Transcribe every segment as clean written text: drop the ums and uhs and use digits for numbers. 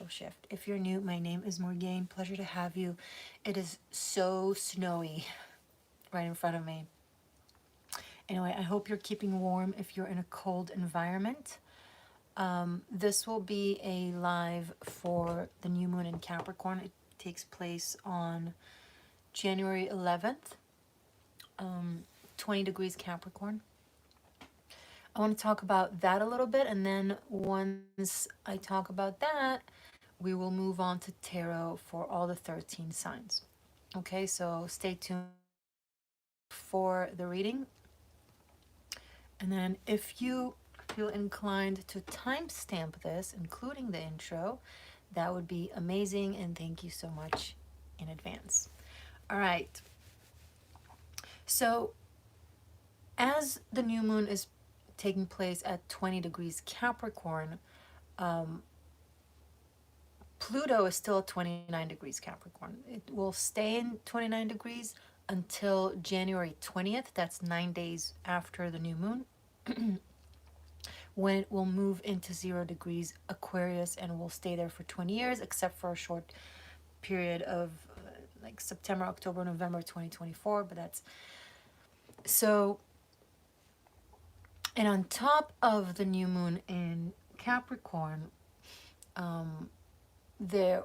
shift. If you're new, my name is Morgainne. Pleasure to have you. It is so snowy right in front of me. Anyway, I hope you're keeping warm if you're in a cold environment. This will be a live for the new moon in Capricorn. It takes place on January 11th, 20 degrees Capricorn. I want to talk about that a little bit, and then once I talk about that, we will move on to tarot for all the 13 signs. Okay, so stay tuned for the reading. And then if you feel inclined to timestamp this, including the intro, that would be amazing, and thank you so much in advance. All right. So as the new moon is taking place at 20 degrees Capricorn, Pluto is still at 29 degrees Capricorn. It will stay in 29 degrees until January 20th. That's 9 days after the new moon, when it will move into 0 degrees Aquarius and will stay there for 20 years, except for a short period of like September, October, November 2024. But that's so. And on top of the new moon in Capricorn, there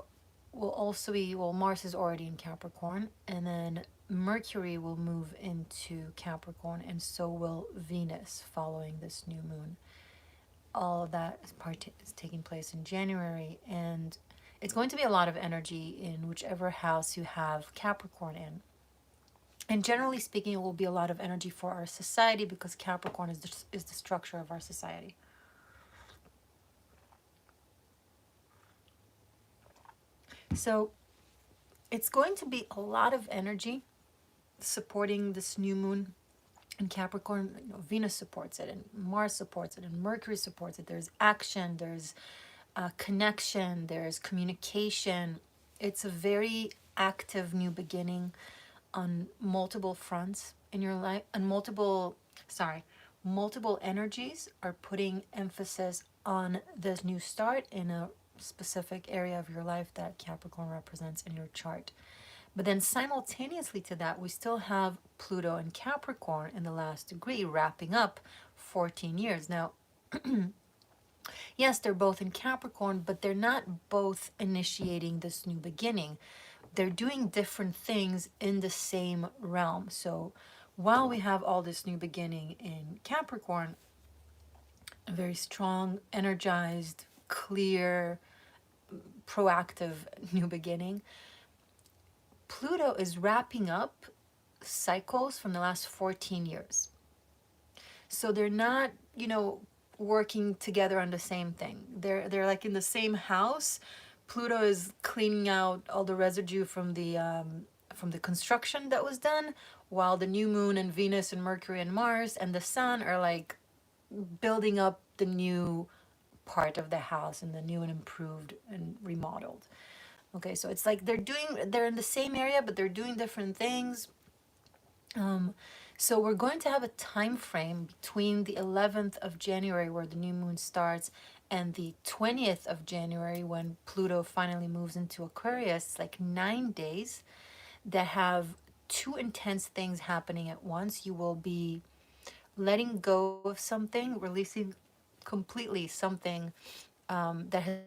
will also be, well, Mars is already in Capricorn, and then Mercury will move into Capricorn, and so will Venus following this new moon. All of that is taking place in January, and it's going to be a lot of energy in whichever house you have Capricorn in. And generally speaking, it will be a lot of energy for our society, because Capricorn is the structure of our society. So it's going to be a lot of energy supporting this new moon in Capricorn. You know, Venus supports it, and Mars supports it, and Mercury supports it. There's action, there's connection, there's communication. It's a very active new beginning on multiple fronts in your life, and multiple energies are putting emphasis on this new start in a specific area of your life that Capricorn represents in your chart. But then simultaneously to that, we still have Pluto and Capricorn in the last degree, wrapping up 14 years. Now, yes, they're both in Capricorn, but they're not both initiating this new beginning. They're doing different things in the same realm. So while we have all this new beginning in Capricorn, a very strong, energized, clear, proactive new beginning, Pluto is wrapping up cycles from the last 14 years. So they're not, working together on the same thing. They're like in the same house. Pluto is cleaning out all the residue from the construction that was done, while the new moon and Venus and Mercury and Mars and the Sun are like building up the new part of the house, and the new and improved and remodeled. Okay, so it's like they're in the same area, but they're doing different things. So we're going to have a time frame between the 11th of January, where the new moon starts, and the 20th of January, when Pluto finally moves into Aquarius. It's like 9 days that have two intense things happening at once. You will be letting go of something, releasing completely something that has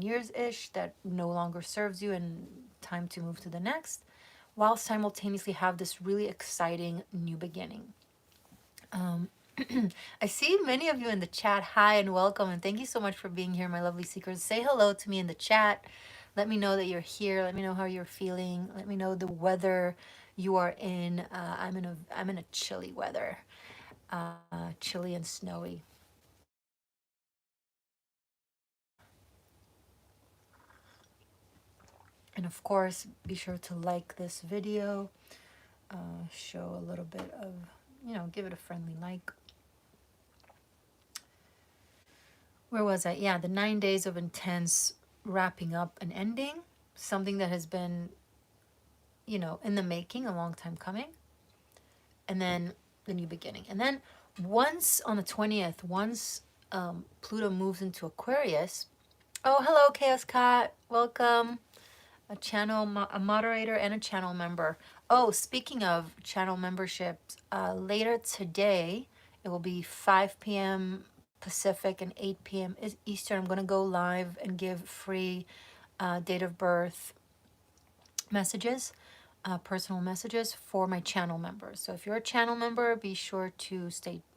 years-ish, that no longer serves you, and time to move to the next, while simultaneously have this really exciting new beginning. I see many of you in the chat. Hi and welcome, and thank you so much for being here, my lovely seekers. Say hello to me in the chat. Let me know that you're here. Let me know how you're feeling. Let me know the weather you are in. I'm in a chilly weather, chilly and snowy. And of course, be sure to like this video, show a little bit of, give it a friendly like. Where was I? Yeah, the 9 days of intense wrapping up and ending, something that has been, in the making, a long time coming. And then the new beginning. And then once on the 20th, once Pluto moves into Aquarius. Oh, hello, Chaos Cat. Welcome. A moderator and a channel member. Oh, speaking of channel memberships, later today, it will be 5 p.m. Pacific and 8 p.m. Eastern. I'm going to go live and give free date of birth messages, personal messages for my channel members. So if you're a channel member, be sure to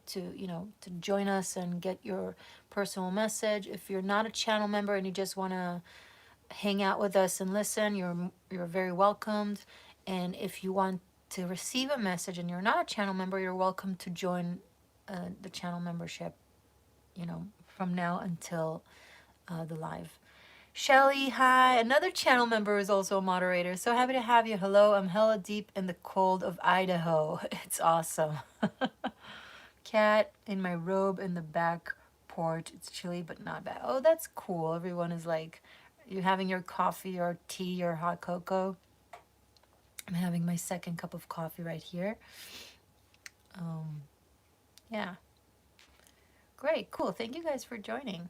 to join us and get your personal message. If you're not a channel member and you just want to hang out with us and listen, you're very welcomed. And if you want to receive a message and you're not a channel member, you're welcome to join the channel membership, from now until the live. Shelly, hi. Another channel member is also a moderator. So happy to have you. Hello, I'm hella deep in the cold of Idaho. It's awesome. Cat in my robe in the back porch. It's chilly, but not bad. Oh, that's cool. Everyone is like, you're having your coffee or tea or hot cocoa. I'm having my second cup of coffee right here. Yeah. Great, cool. Thank you guys for joining.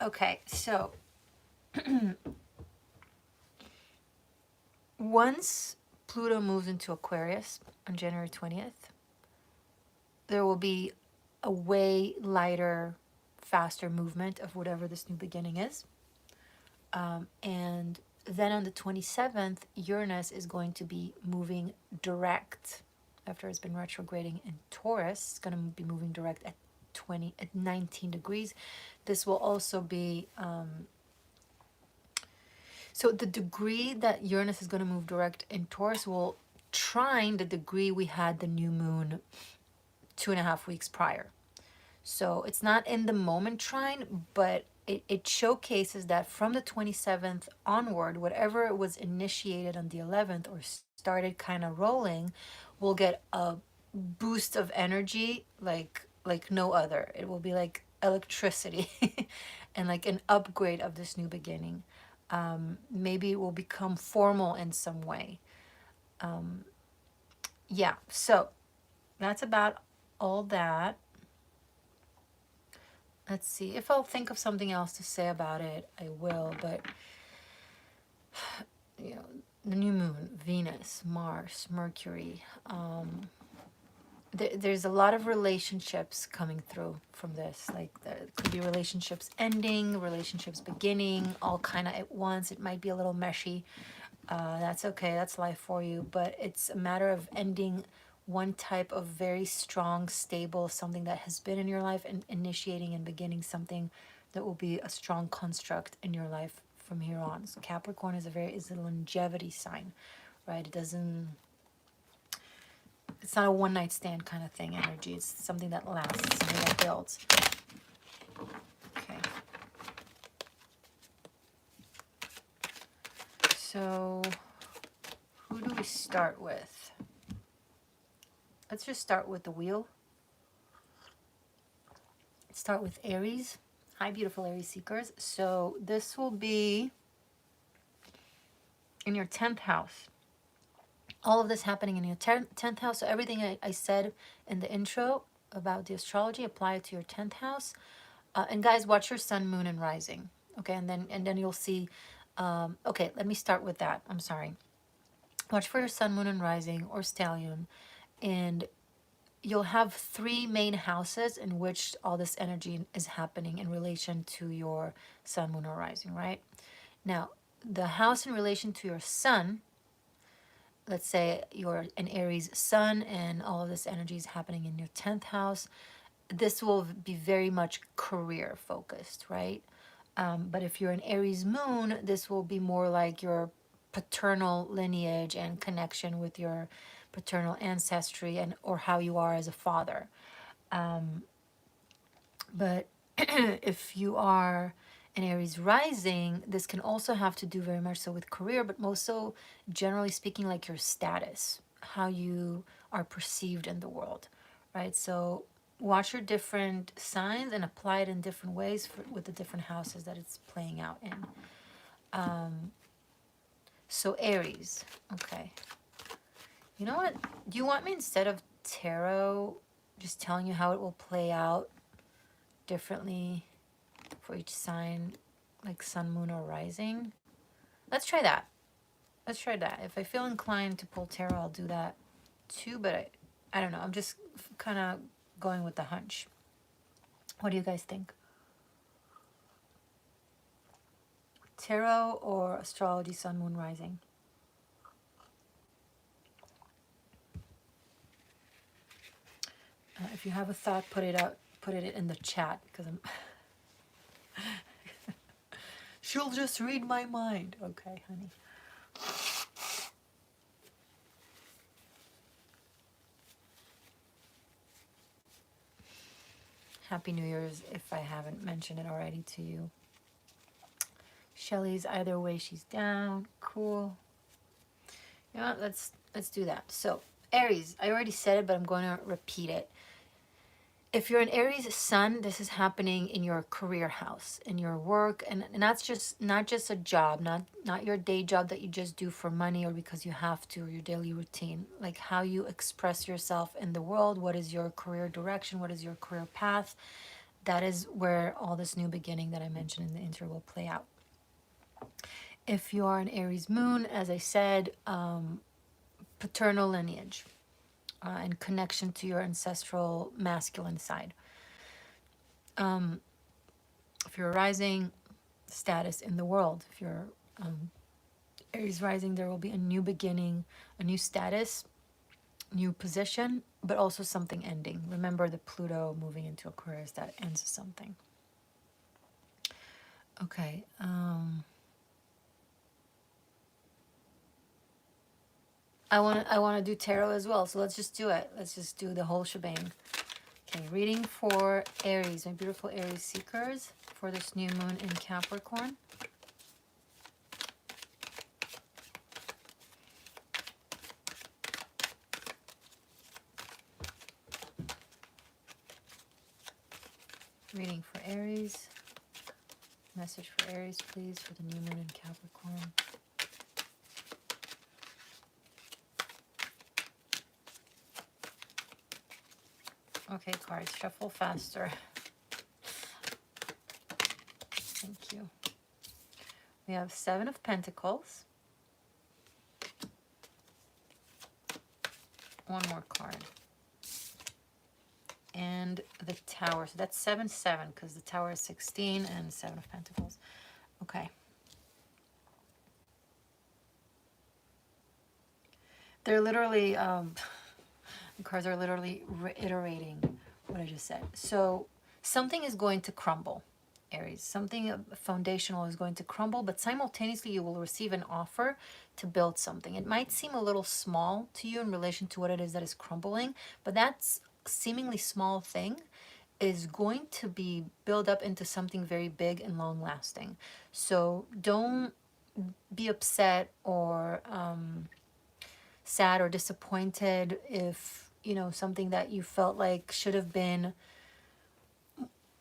Okay, so once Pluto moves into Aquarius on January 20th, there will be a way lighter, faster movement of whatever this new beginning is. And then on the 27th, Uranus is going to be moving direct after it's been retrograding in Taurus. It's going to be moving direct at 19 degrees. This will also be so the degree that Uranus is going to move direct in Taurus will trine the degree we had the new moon 2.5 weeks prior. So it's not in the moment trine, but it showcases that from the 27th onward, whatever was initiated on the 11th or started kind of rolling will get a boost of energy like no other. It will be like electricity and like an upgrade of this new beginning. Maybe it will become formal in some way. Yeah, so that's about all that. Let's see. If I'll think of something else to say about it, I will. But, the new moon, Venus, Mars, Mercury. There's a lot of relationships coming through from this. Like, there could be relationships ending, relationships beginning, all kind of at once. It might be a little meshy. That's okay. That's life for you. But it's a matter of ending one type of very strong, stable, something that has been in your life, and initiating and beginning something that will be a strong construct in your life from here on. So Capricorn is a longevity sign, right? It's not a one night stand kind of thing energy. It's something that lasts, something that builds. Okay. So who do we start with? Let's just start with the wheel. Let's start with Aries. Hi, beautiful Aries seekers. So this will be in your 10th house. All of this happening in your 10th house. So everything I said in the intro about the astrology, apply it to your 10th house. And guys, watch your sun, moon, and rising. Okay, and then you'll see. Okay, let me start with that. I'm sorry. Watch for your sun, moon, and rising, or stallion. And you'll have 3 main houses in which all this energy is happening in relation to your sun, moon, or rising, right? Now, the house in relation to your sun, let's say you're an Aries sun and all of this energy is happening in your 10th house, this will be very much career focused, right? But if you're an Aries moon, this will be more like your paternal lineage and connection with your paternal ancestry and or how you are as a father. But if you are an Aries rising, this can also have to do very much so with career, but most so generally speaking, like your status, how you are perceived in the world, right? So watch your different signs and apply it in different ways with the different houses that it's playing out in. So Aries, okay. You know what? Do you want me, instead of tarot, just telling you how it will play out differently for each sign, like sun, moon, or rising. Let's try that. Let's try that. If I feel inclined to pull tarot, I'll do that too, but I don't know. I'm just kind of going with the hunch. What do you guys think? Tarot or astrology, sun, moon, rising? If you have a thought, put it in the chat, because I'm she'll just read my mind. Okay, honey. Happy New Year's, if I haven't mentioned it already to you. Shelly's either way, she's down. Cool. You know what? Let's do that. So Aries, I already said it, but I'm going to repeat it. If you're an Aries sun, this is happening in your career house, in your work, and that's just not just a job, not your day job that you just do for money or because you have to, or your daily routine. Like how you express yourself in the world. What is your career direction? What is your career path? That is where all this new beginning that I mentioned in the intro will play out. If you are an Aries moon, as I said, paternal lineage. And connection to your ancestral masculine side. If you're rising, status in the world. If you're Aries rising, there will be a new beginning, a new status, new position, but also something ending. Remember, the Pluto moving into Aquarius, that ends something. Okay. I want to do tarot as well, so let's just do it. Let's just do the whole shebang. Okay, reading for Aries, my beautiful Aries seekers, for this new moon in Capricorn. Reading for Aries. Message for Aries, please, for the new moon in Capricorn. Okay, cards, shuffle faster. Thank you. We have 7 of Pentacles. One more card. And the Tower. So that's 7, 7, because the Tower is 16 and 7 of Pentacles. Okay. They're literally, the cards are literally reiterating what I just said. So something is going to crumble, Aries. Something foundational is going to crumble, but simultaneously you will receive an offer to build something. It might seem a little small to you in relation to what it is that is crumbling, but that's seemingly small thing is going to be built up into something very big and long lasting. So don't be upset or sad or disappointed if, you know, something that you felt like should have been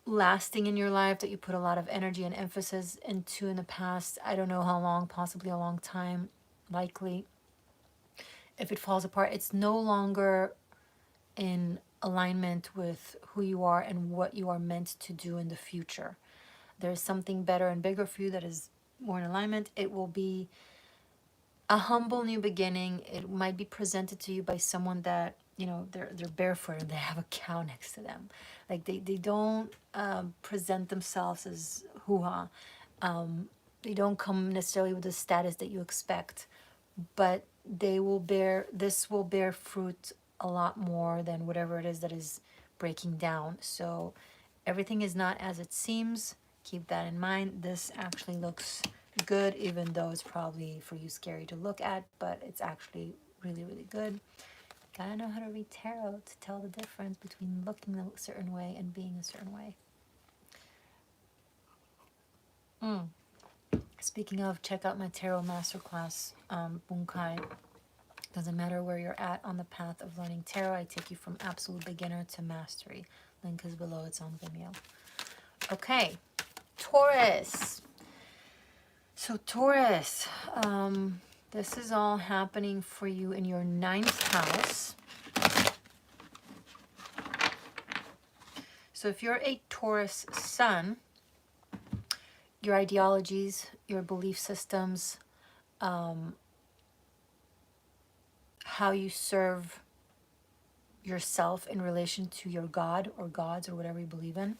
lasting in your life, that you put a lot of energy and emphasis into in the past, I don't know how long, possibly a long time, likely, if it falls apart, it's no longer in alignment with who you are and what you are meant to do in the future. There's something better and bigger for you that is more in alignment. It will be a humble new beginning. It might be presented to you by someone that, you know, they're barefoot and they have a cow next to them. Like they don't present themselves as hoo-ha. They don't come necessarily with the status that you expect, but this will bear fruit a lot more than whatever it is that is breaking down. So everything is not as it seems. Keep that in mind. This actually looks good, even though it's probably for you scary to look at, but it's actually really, really good. Gotta know how to read tarot to tell the difference between looking a certain way and being a certain way. Speaking of, check out my tarot masterclass, Bunkai. Doesn't matter where you're at on the path of learning tarot. I take you from absolute beginner to mastery. Link is below. It's on Vimeo. Okay, Taurus. So Taurus, this is all happening for you in your 9th house. So if you're a Taurus sun, your ideologies, your belief systems, how you serve yourself in relation to your God or gods or whatever you believe in,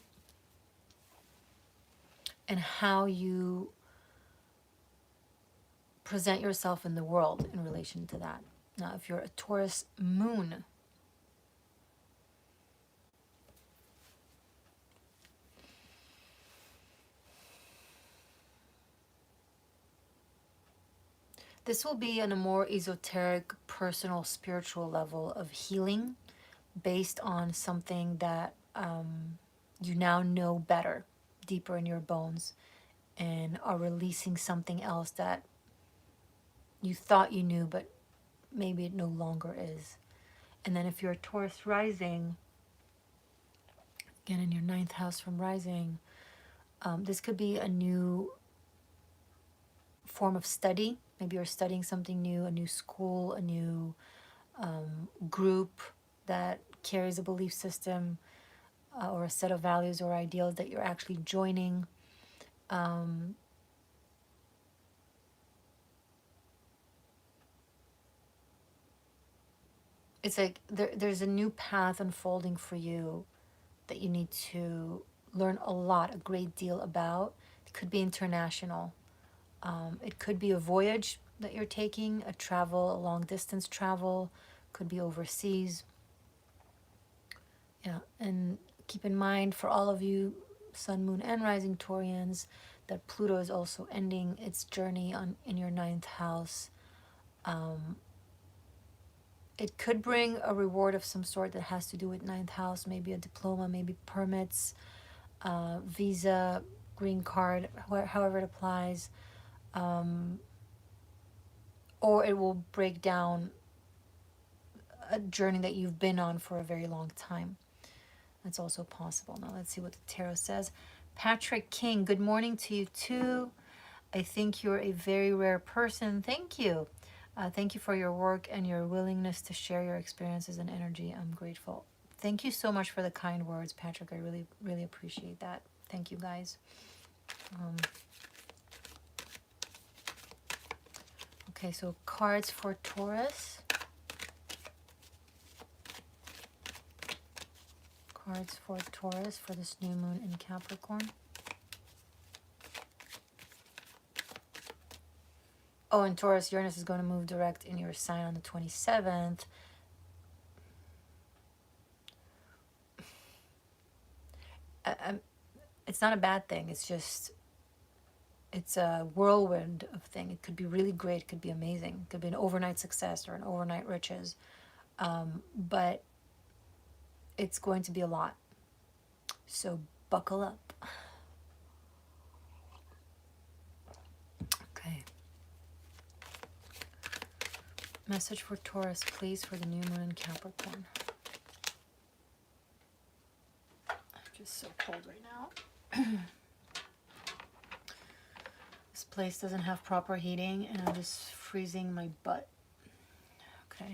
and how you present yourself in the world in relation to that. Now, if you're a Taurus moon, this will be on a more esoteric, personal, spiritual level of healing based on something that you now know better, deeper in your bones, and are releasing something else that you thought you knew, but maybe it no longer is. And then if you're a Taurus rising, again in your 9th house from rising, this could be a new form of study. Maybe you're studying something new, a new school, a new group that carries a belief system or a set of values or ideals that you're actually joining. It's like there's a new path unfolding for you that you need to learn a great deal about. It could be international. It could be a voyage that you're taking, a travel, a long distance travel, could be overseas. Yeah, and keep in mind for all of you Sun, Moon, and Rising Taurians that Pluto is also ending its journey in your 9th house. It could bring a reward of some sort that has to do with 9th house, maybe a diploma, maybe permits, visa, green card, however it applies. Or it will break down a journey that you've been on for a very long time. That's also possible. Now let's see what the tarot says. Patrick King, good morning to you too. I think you're a very rare person. Thank you. Thank you for your work and your willingness to share your experiences and energy. I'm grateful. Thank you so much for the kind words, Patrick. I really, really appreciate that. Thank you, guys. Okay, so cards for Taurus. Cards for Taurus for this new moon in Capricorn. Oh, and Taurus, Uranus is going to move direct in your sign on the 27th. It's not a bad thing. It's just, it's a whirlwind of thing. It could be really great. It could be amazing. It could be an overnight success or an overnight riches. But it's going to be a lot. So buckle up. Okay. Message for Taurus, please, for the new moon in Capricorn. I'm just so cold right now. This place doesn't have proper heating and I'm just freezing my butt. Okay.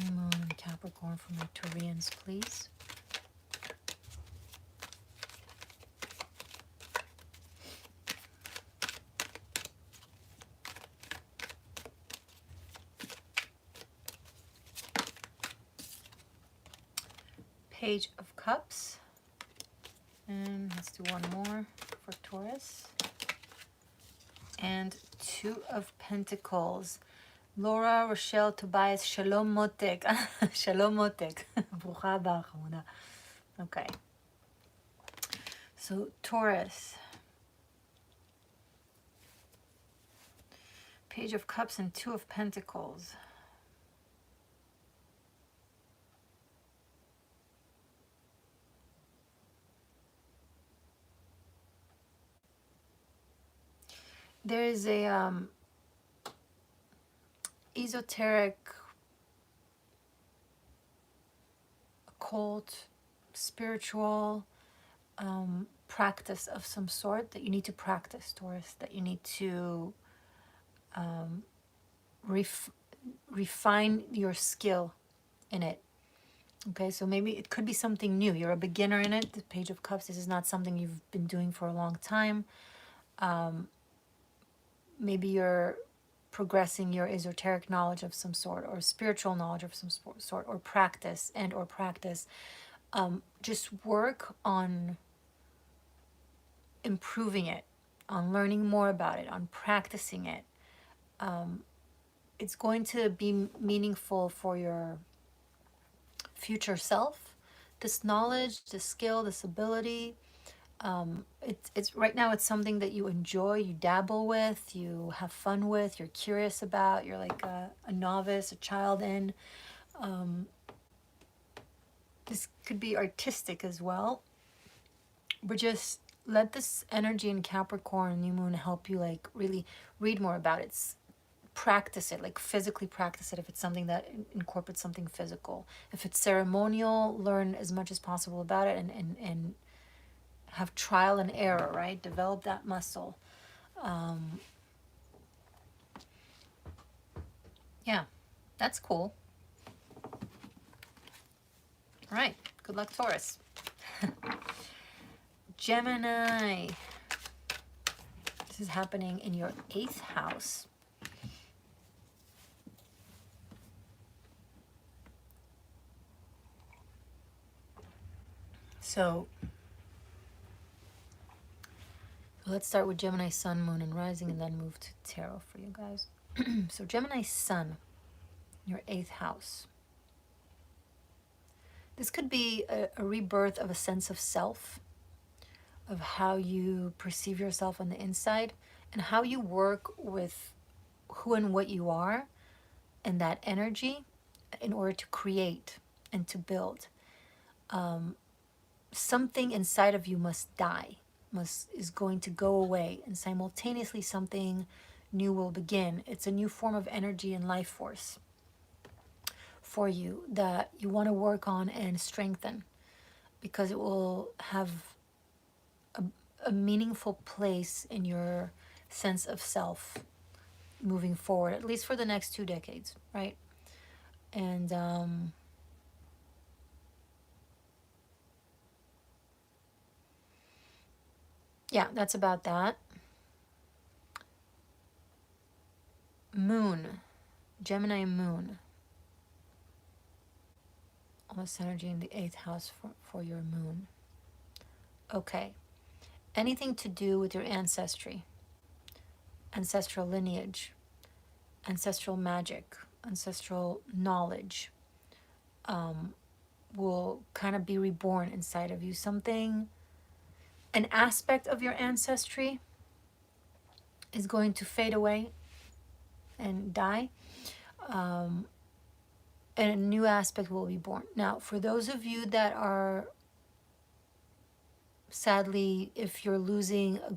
New moon in Capricorn for my Taurians, please. Page of Cups. And let's do one more for Taurus. And Two of Pentacles. Laura, Rochelle, Tobias, Shalom Motek. Shalom Motek. Brucha haba, Hamuna. Okay. So, Taurus. Page of Cups and Two of Pentacles. There is a esoteric, occult, spiritual practice of some sort that you need to practice, Taurus, that you need to refine your skill in it. Okay, so maybe it could be something new. You're a beginner in it. The Page of Cups, this is not something you've been doing for a long time. Maybe you're progressing your esoteric knowledge of some sort, or spiritual knowledge of some sort, or practice or practice. Just work on improving it, on learning more about it, on practicing it. It's going to be meaningful for your future self. This knowledge, this skill, this ability, it's right now it's something that you enjoy, you dabble with, you have fun with, you're curious about, you're like a novice, a child in. This could be artistic as well, but just let this energy in Capricorn new moon help you like really read more about it. Practice it, like physically practice it if it's something that incorporates something physical. If it's ceremonial, learn as much as possible about it, and have trial and error, right? Develop that muscle. Yeah, that's cool. All right, good luck, Taurus. Gemini. This is happening in your 8th house. So let's start with Gemini Sun, Moon, and Rising, and then move to Tarot for you guys. So Gemini Sun, your 8th house. This could be a rebirth of a sense of self, of how you perceive yourself on the inside, and how you work with who and what you are and that energy in order to create and to build. Something inside of you must die, is going to go away, and simultaneously something new will begin. It's a new form of energy and life force for you that you want to work on and strengthen, because it will have a meaningful place in your sense of self moving forward, at least for the next 2 decades, right? And yeah, that's about that. Moon, Gemini Moon. All this energy in the 8th house for your moon. Okay. Anything to do with your ancestry, ancestral lineage, ancestral magic, ancestral knowledge will kind of be reborn inside of you. Something, an aspect of your ancestry is going to fade away and die, and a new aspect will be born. Now, for those of you that are, sadly, if you're losing a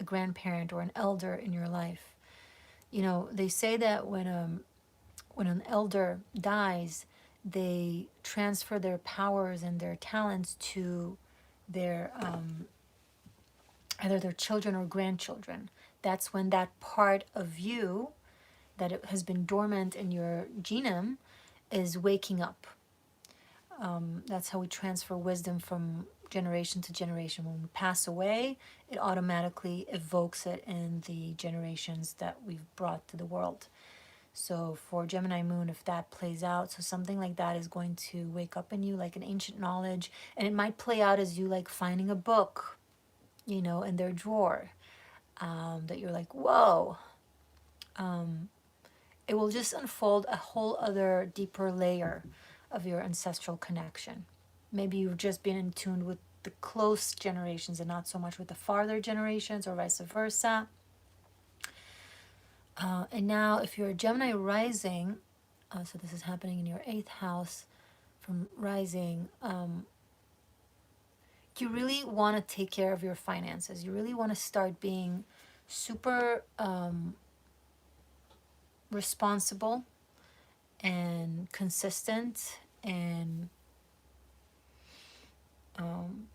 grandparent or an elder in your life, you know, they say that when an elder dies, they transfer their powers and their talents to their either their children or grandchildren. That's when that part of you that it has been dormant in your genome is waking up. That's how we transfer wisdom from generation to generation. When we pass away, it automatically evokes it in the generations that we've brought to the world. So for Gemini Moon, if that plays out, so something like that is going to wake up in you, like an ancient knowledge, and it might play out as you like finding a book, you know, in their drawer, that you're like, whoa. It will just unfold a whole other deeper layer of your ancestral connection. Maybe you've just been in tune with the close generations and not so much with the farther generations, or vice versa. And now if you're a Gemini rising, so this is happening in your 8th house from rising, you really want to take care of your finances. You really want to start being super responsible and consistent and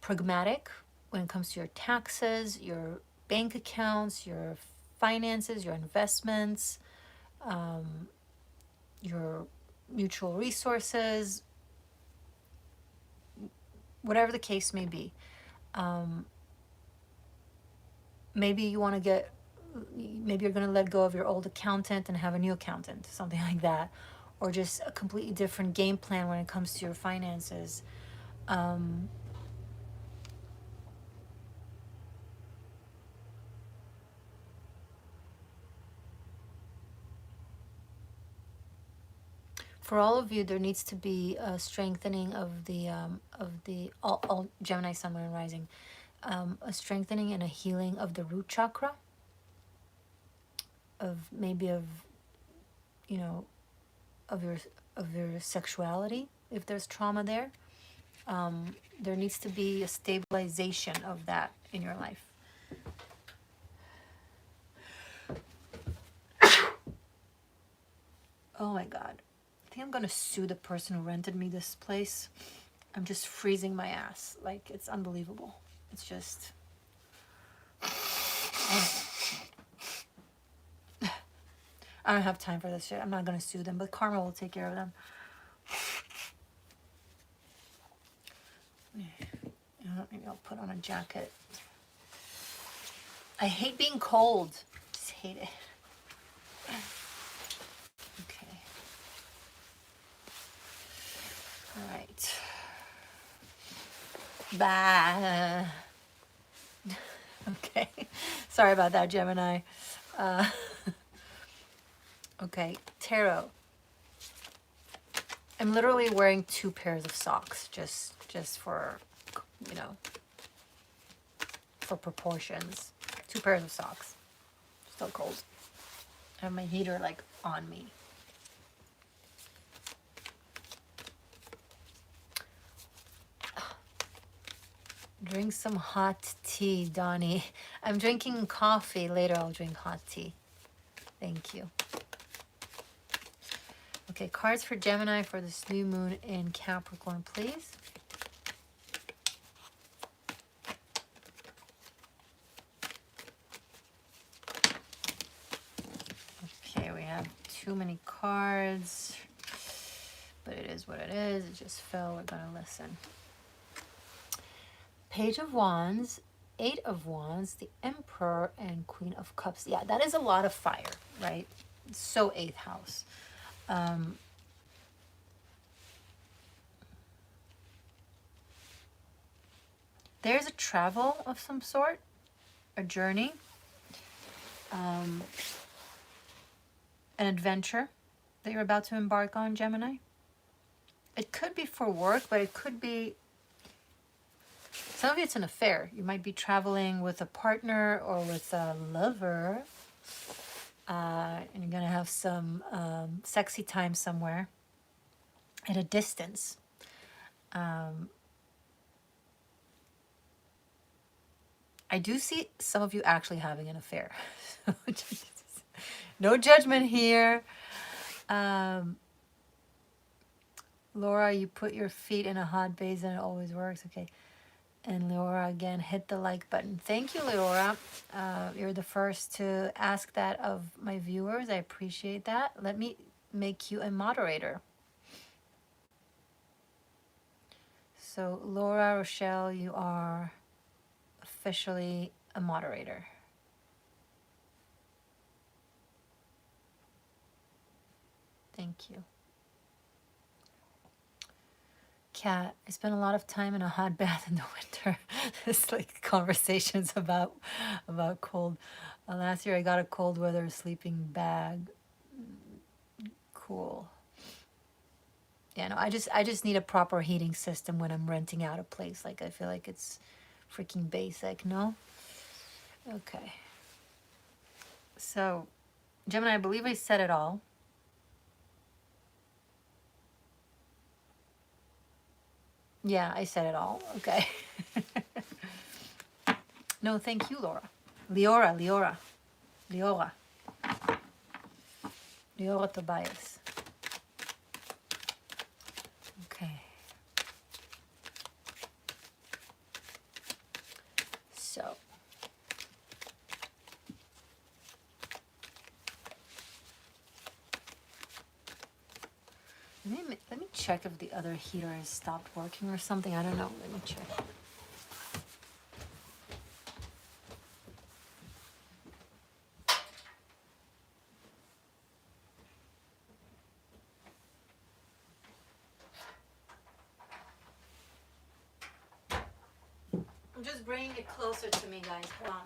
pragmatic when it comes to your taxes, your bank accounts, your finances, your investments. your mutual resources, whatever the case may be. Maybe you want to get, maybe you're going to let go of your old accountant and have a new accountant, something like that, or just a completely different game plan when it comes to your finances. For all of you, there needs to be a strengthening of the all Gemini, Sun, Moon, and Rising, a strengthening and a healing of the root chakra, of maybe of, you know, of your sexuality, if there's trauma there. There needs to be a stabilization of that in your life. Oh my God. I think I'm gonna sue the person who rented me this place. I'm just freezing my ass. Like, it's unbelievable. It's just... I don't have time for this shit. I'm not gonna sue them, but karma will take care of them. Maybe I'll put on a jacket. I hate being cold. Just hate it. Okay. All right. Bye. Okay. Sorry about that, Gemini. Okay, tarot. I'm literally wearing 2 pairs of socks just for, you know, for proportions. 2 pairs of socks. Still cold. I have my heater like on me. Drink some hot tea, Donnie. I'm drinking coffee. Later I'll drink hot tea. Thank you. Okay, cards for Gemini for this new moon in Capricorn, please. Okay, we have too many cards, but it is what it is. It just fell. We're going to listen. Page of Wands, 8 of Wands, the Emperor, and Queen of Cups. Yeah, that is a lot of fire, right? So 8th house. There's a travel of some sort, a journey, an adventure that you're about to embark on, Gemini. It could be for work, but it could be, some of it's an affair. You might be traveling with a partner or with a lover, and you're going to have some sexy time somewhere at a distance. I do see some of you actually having an affair. No judgment here. Laura, you put your feet in a hot basin and it always works. Okay. And Laura, again, hit the like button. Thank you, Laura. You're the first to ask that of my viewers. I appreciate that. Let me make you a moderator. So, Laura Rochelle, you are officially a moderator. Thank you. Kat, I spent a lot of time in a hot bath in the winter. It's like conversations about cold. Last year I got a cold weather sleeping bag. Cool. Yeah, no, I just need a proper heating system when I'm renting out a place. Like, I feel like it's freaking basic, no? Okay. So, Gemini, I believe I said it all. Yeah, I said it all. Okay. No, thank you, Laura. Leora Tobias. Okay. So. check if the other heater has stopped working or something. I don't know. Let me check. I'm just bringing it closer to me, guys. Hold on.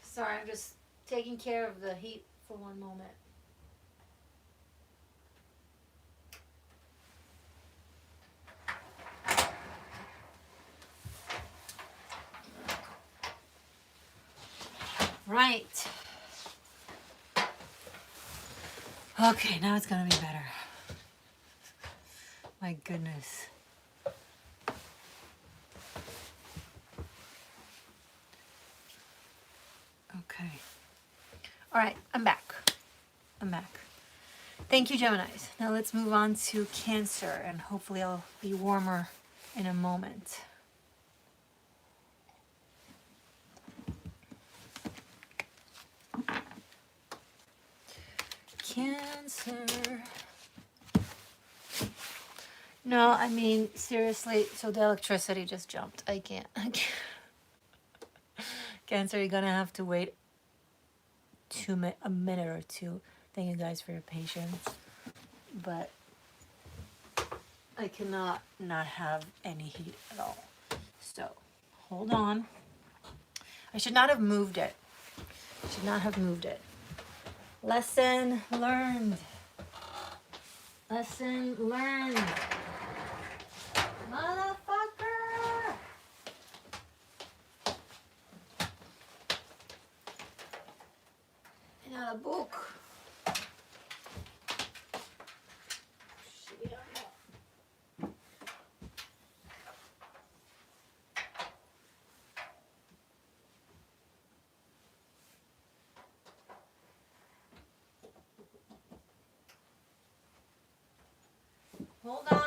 Sorry, I'm just taking care of the heat for one moment. Right. Okay, now it's gonna be better. My goodness. Okay. All right, I'm back. Thank you, Geminis. Now let's move on to Cancer, and hopefully I'll be warmer in a moment. Cancer. No, I mean, seriously, so the electricity just jumped. I can't. Cancer, you're gonna have to wait a minute or two. Thank you guys for your patience. But I cannot not have any heat at all. So, hold on. I should not have moved it. Lesson learned. Lesson learned. Motherfucker! Another book. Hold on.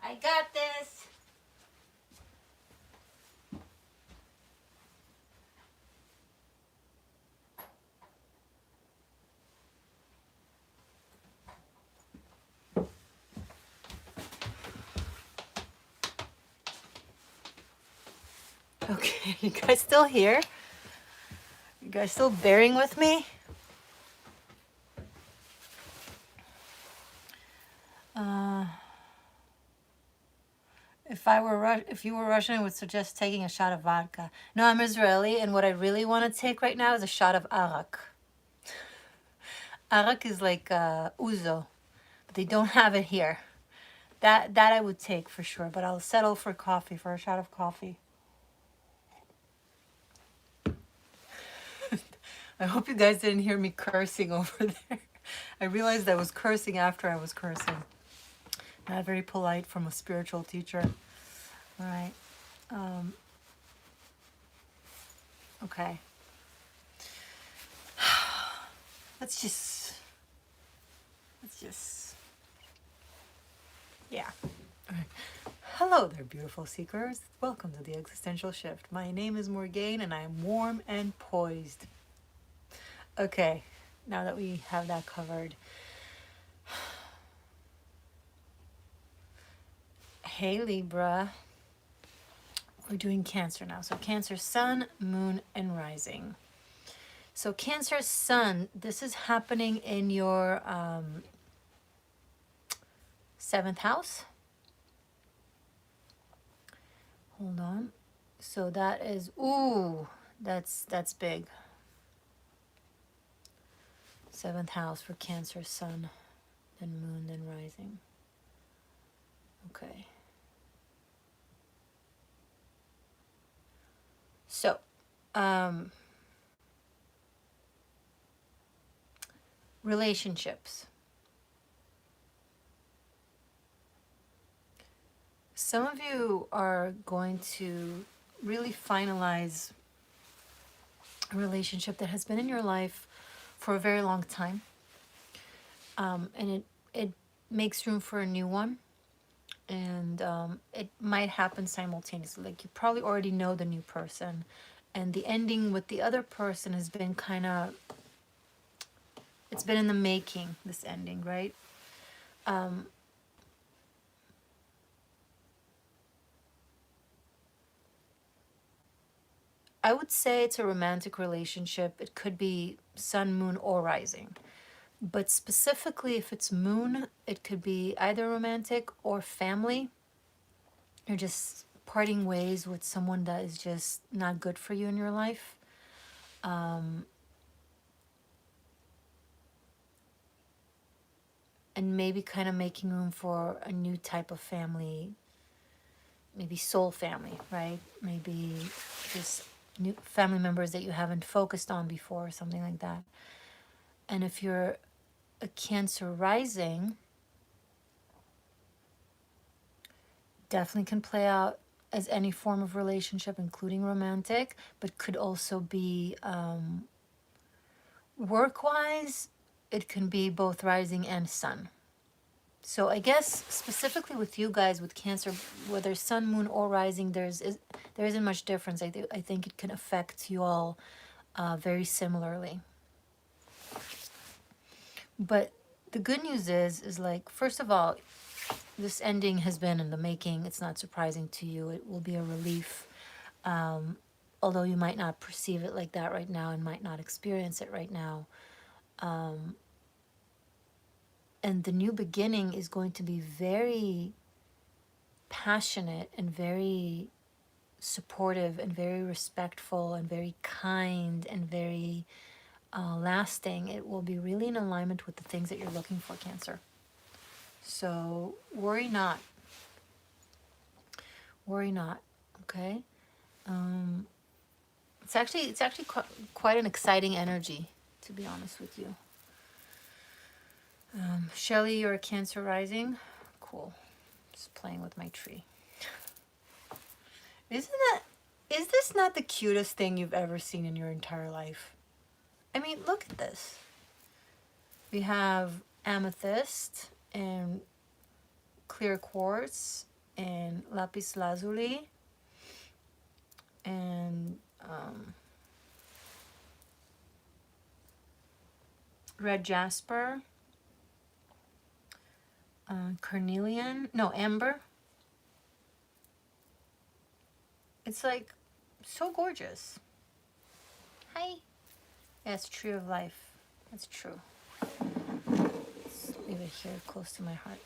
I got this. Okay, you guys still here? You guys still bearing with me? If you were Russian, I would suggest taking a shot of vodka. No, I'm Israeli, and what I really want to take right now is a shot of arak. Arak is like ouzo, but they don't have it here. That I would take for sure, but I'll settle for coffee, for a shot of coffee. I hope you guys didn't hear me cursing over there. I realized I was cursing after I was cursing. Not very polite from a spiritual teacher. All right. Okay. Let's just, yeah. All right. Hello there, beautiful seekers. Welcome to the Existential Shift. My name is Morgainne, and I am warm and poised. Okay, now that we have that covered. Hey, Libra. We're doing Cancer now. So Cancer, Sun, Moon, and Rising. So Cancer, Sun, this is happening in your 7th house. Hold on. So that is, ooh, that's big. 7th house for Cancer, Sun, then Moon, then Rising. Okay. So, relationships. Some of you are going to really finalize a relationship that has been in your life for a very long time. And it makes room for a new one. And it might happen simultaneously. Like, you probably already know the new person. And the ending with the other person has been kind of, it's been in the making, this ending, right? I would say it's a romantic relationship. It could be sun, moon, or rising. But specifically, if it's moon, it could be either romantic or family. You're just parting ways with someone that is just not good for you in your life. And maybe kind of making room for a new type of family, maybe soul family, right? Maybe just new family members that you haven't focused on before, or something like that. And if you're a Cancer rising, definitely can play out as any form of relationship, including romantic, but could also be work-wise. It can be both rising and sun. So I guess specifically with you guys, with Cancer, whether sun, moon, or rising, there isn't much difference. I think it can affect you all very similarly. But the good news is like, first of all, this ending has been in the making. It's not surprising to you. It will be a relief, although you might not perceive it like that right now and might not experience it right now. And the new beginning is going to be very passionate and very supportive and very respectful and very kind and very lasting. It will be really in alignment with the things that you're looking for, Cancer. So worry not. Worry not. Okay. It's actually quite an exciting energy, to be honest with you. Shelly, you're a Cancer rising. Cool. Just playing with my tree. Is this not the cutest thing you've ever seen in your entire life? I mean, look at this. We have amethyst and clear quartz and lapis lazuli and red jasper, carnelian, no, amber. It's like so gorgeous. Hi. Yes, tree of life. That's true. Let's leave it here close to my heart.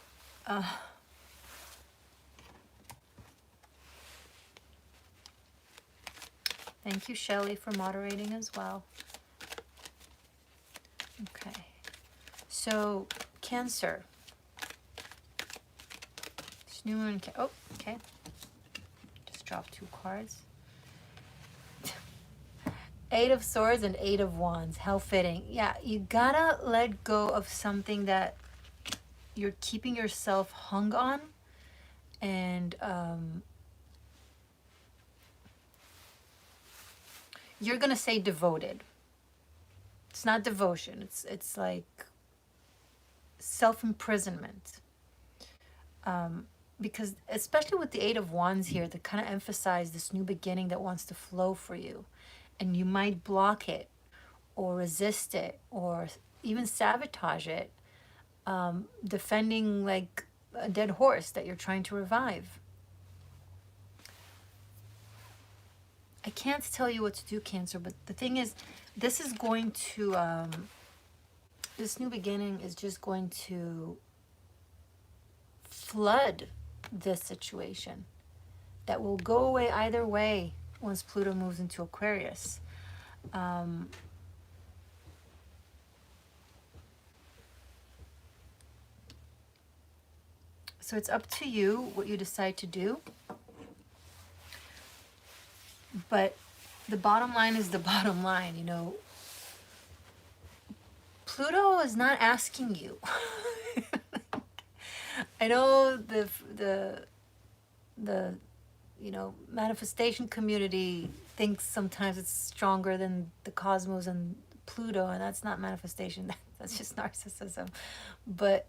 Thank you, Shelly, for moderating as well. Okay. So, Cancer. New moon. Oh, okay. Just dropped 2 cards. 8 of Swords and 8 of Wands. How fitting. Yeah, you gotta let go of something that you're keeping yourself hung on. And you're gonna say devoted. It's not devotion. It's like self-imprisonment. Because especially with the 8 of Wands here, they kind of emphasize this new beginning that wants to flow for you. And you might block it or resist it or even sabotage it, defending like a dead horse that you're trying to revive. I can't tell you what to do, Cancer, but the thing is, this is going to, this new beginning is just going to flood this situation that will go away either way once Pluto moves into Aquarius. So it's up to you what you decide to do. But the bottom line is the bottom line, you know. Pluto is not asking you. I know the the manifestation community thinks sometimes it's stronger than the cosmos and Pluto, and that's not manifestation. That's just narcissism. But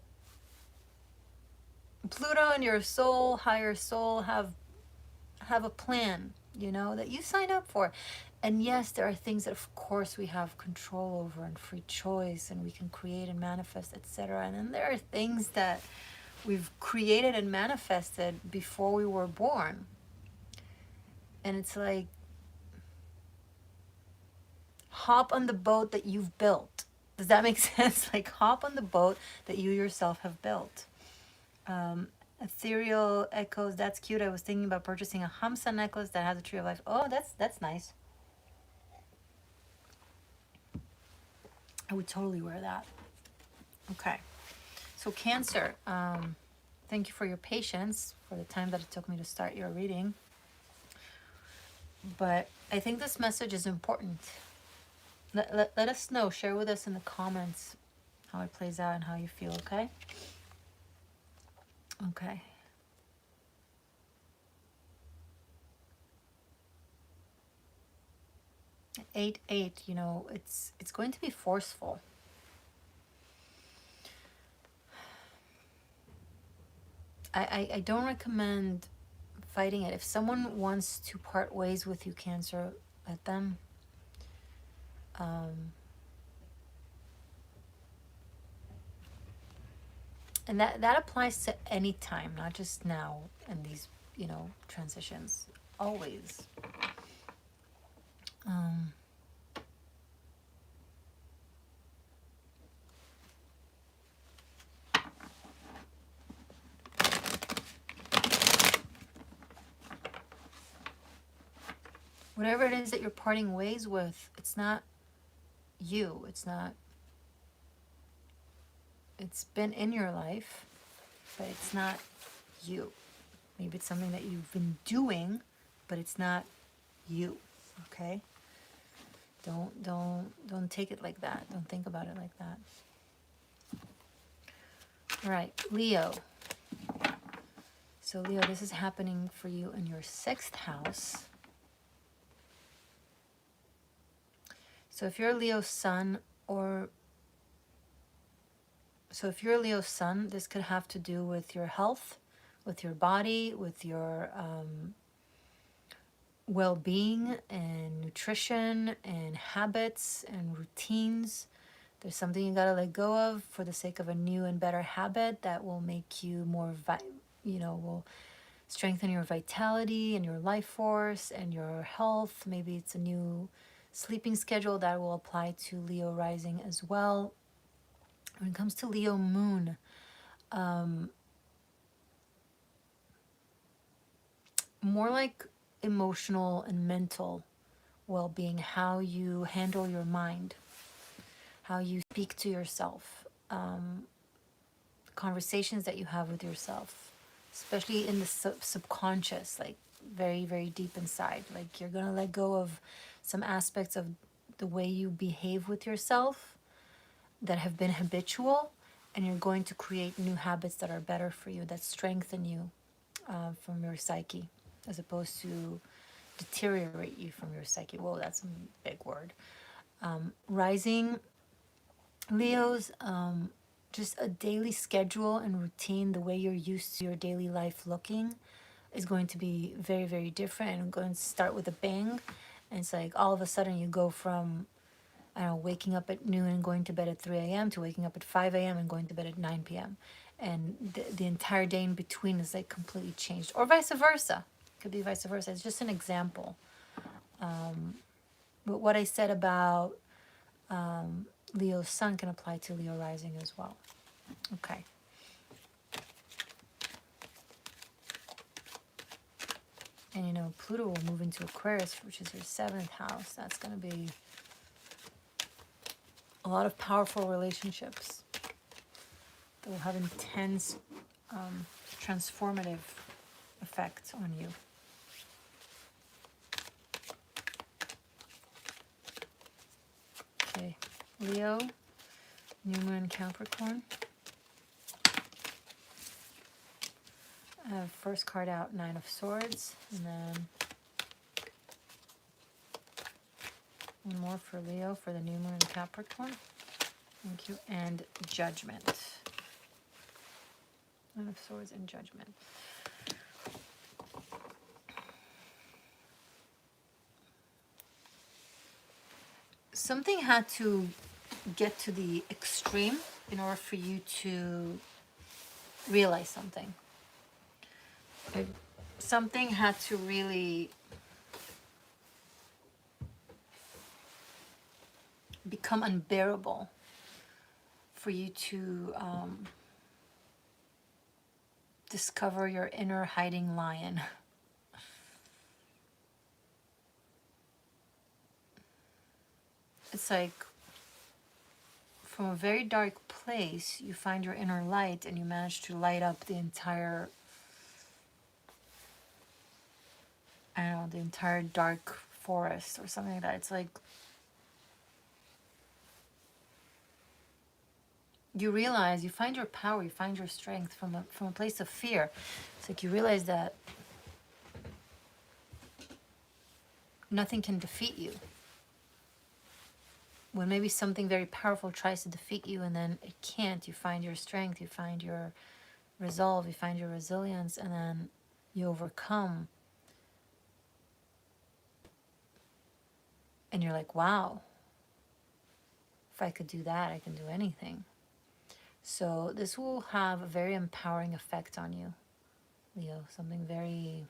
Pluto and your soul, higher soul, have a plan, that you sign up for. And yes, there are things that of course we have control over and free choice, and we can create and manifest, etc. And then there are things that we've created and manifested before we were born. And it's like, hop on the boat that you've built. Does that make sense? Like, hop on the boat that you yourself have built. Ethereal Echoes, that's cute. I was thinking about purchasing a Hamsa necklace that has a tree of life. Oh, that's nice. I would totally wear that. Okay. So Cancer, thank you for your patience, for the time that it took me to start your reading. But I think this message is important. Let us know. Share with us in the comments how it plays out and how you feel, okay? Okay. Eight, it's going to be forceful. I don't recommend fighting it. If someone wants to part ways with you, Cancer, let them. And that applies to any time, not just now in these, transitions. Always. Whatever it is that you're parting ways with, it's not you. It's been in your life, but it's not you. Maybe it's something that you've been doing, but it's not you. Okay? Don't take it like that. Don't think about it like that. All right, Leo. So Leo, this is happening for you in your 6th house. So if you're a Leo sun, this could have to do with your health, with your body, with your well-being and nutrition and habits and routines. There's something you gotta let go of for the sake of a new and better habit that will make you more, will strengthen your vitality and your life force and your health. Maybe it's a new sleeping schedule that will apply to Leo rising as well. When it comes to Leo moon, more like emotional and mental well-being, how you handle your mind, how you speak to yourself, conversations that you have with yourself, especially in the subconscious, like very, very deep inside. Like, you're going to let go of some aspects of the way you behave with yourself that have been habitual, and you're going to create new habits that are better for you, that strengthen you from your psyche, as opposed to deteriorate you from your psyche. Whoa, that's a big word. Rising Leos, just a daily schedule and routine, the way you're used to your daily life looking, is going to be very, very different, and going to start with a bang. And it's like all of a sudden you go from, I don't know, waking up at noon and going to bed at 3 a.m. to waking up at 5 a.m. and going to bed at 9 p.m. And the entire day in between is like completely changed. Or vice versa. Could be vice versa. It's just an example. But what I said about Leo's sun can apply to Leo rising as well. Okay. And Pluto will move into Aquarius, which is your 7th house. That's going to be a lot of powerful relationships that will have intense, transformative effects on you. Okay, Leo, new moon Capricorn. have first card out, Nine of Swords, and then one more for Leo for the new moon in Capricorn. Thank you. And Judgment. Nine of Swords and Judgment. Something had to get to the extreme in order for you to realize something. Something had to really become unbearable for you to discover your inner hiding lion. It's like from a very dark place, you find your inner light and you manage to light up the entire, I don't know, the entire dark forest or something like that. It's like you realize, you find your power, you find your strength from a place of fear. It's like you realize that nothing can defeat you. When maybe something very powerful tries to defeat you and then it can't, you find your strength, you find your resolve, you find your resilience, and then you overcome. And you're like, wow, if I could do that, I can do anything. So this will have a very empowering effect on you, Leo. Something very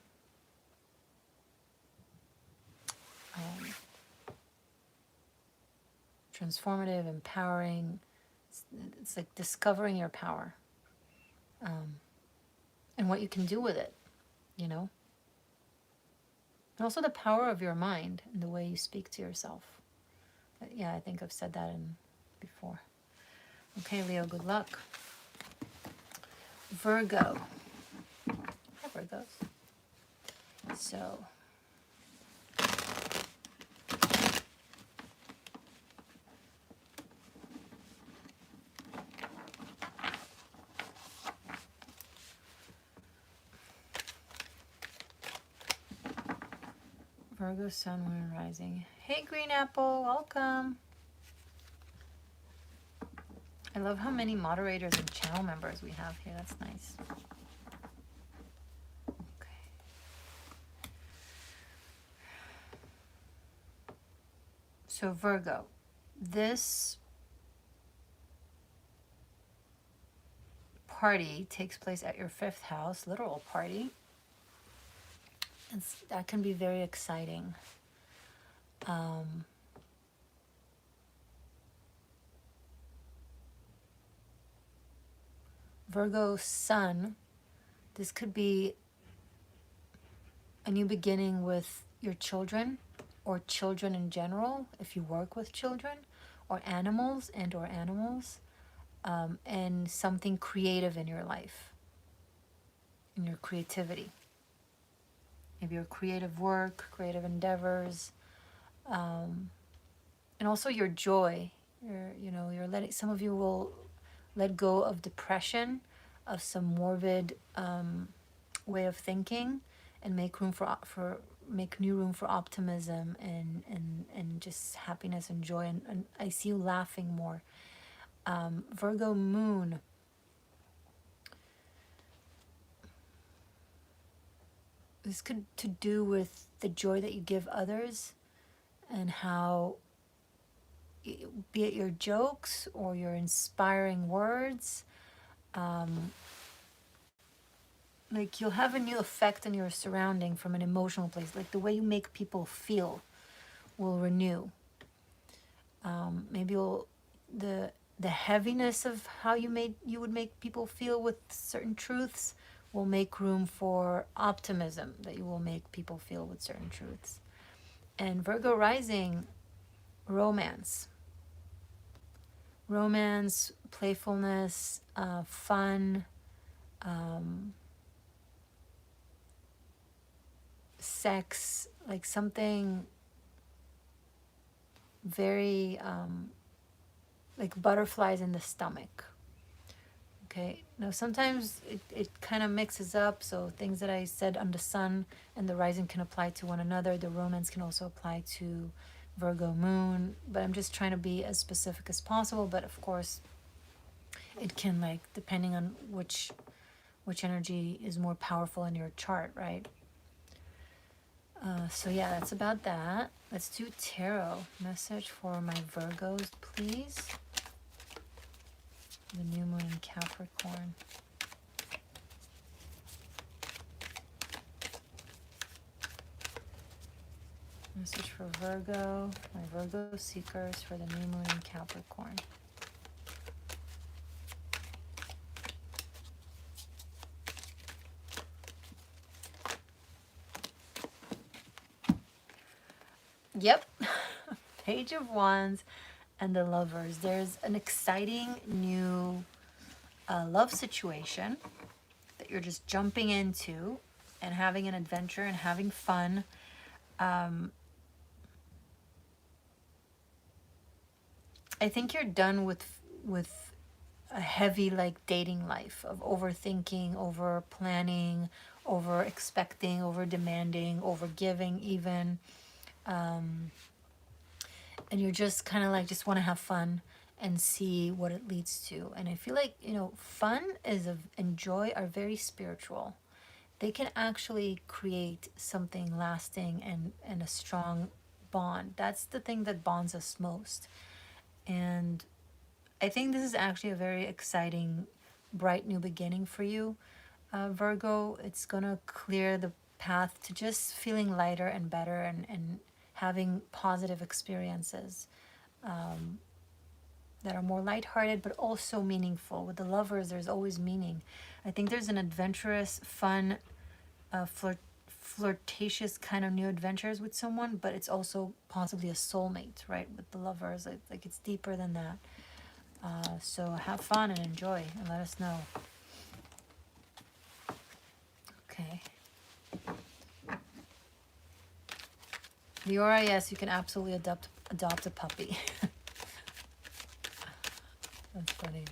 transformative, empowering. It's like discovering your power and what you can do with it, you know? And also the power of your mind and the way you speak to yourself. Yeah, I think I've said that before. Okay, Leo, good luck. Virgo. Hi, Virgos. So, Virgo, Sun, Moon, Rising. Hey, Green Apple, welcome. I love how many moderators and channel members we have here. That's nice. Okay. So Virgo, this party takes place at your 5th house, literal party. That can be very exciting. Virgo Sun, this could be a new beginning with your children or children in general, if you work with children, or animals or animals, and something creative in your life, in your creativity. Maybe your creative work, creative endeavors, and also your joy. You're letting, some of you will let go of depression, of some morbid way of thinking, and make new room for optimism and just happiness and joy. And I see you laughing more. Virgo Moon. This could to do with the joy that you give others and how, be it your jokes or your inspiring words, like you'll have a new effect on your surrounding from an emotional place. Like the way you make people feel will renew. Maybe the heaviness of how you would make people feel with certain truths will make room for optimism that you will make people feel with certain truths. And Virgo rising, romance, playfulness, fun, sex, like something very like butterflies in the stomach. Okay, now sometimes it kind of mixes up, so things that I said on the sun and the rising can apply to one another. The romance can also apply to Virgo moon, but I'm just trying to be as specific as possible. But of course, it can, like, depending on which energy is more powerful in your chart, right? So yeah, that's about that. Let's do tarot. Message for my Virgos, please. The new moon in Capricorn. Message for Virgo, my Virgo seekers for the new moon in Capricorn. Yep. Page of Wands and the Lovers. There's an exciting new love situation that you're just jumping into and having an adventure and having fun. I think you're done with a heavy, like, dating life of overthinking, over planning, over expecting, over demanding, over giving even. And you're just kind of like, just want to have fun and see what it leads to. And I feel like, fun and joy are very spiritual. They can actually create something lasting and a strong bond. That's the thing that bonds us most. And I think this is actually a very exciting, bright new beginning for you, Virgo. It's going to clear the path to just feeling lighter and better and having positive experiences that are more lighthearted but also meaningful. With the Lovers, there's always meaning. I think there's an adventurous, fun, flirtatious kind of new adventures with someone, but it's also possibly a soulmate, right? With the Lovers, like it's deeper than that. So have fun and enjoy and let us know. Okay. Leora, yes, you can absolutely adopt a puppy. That's funny.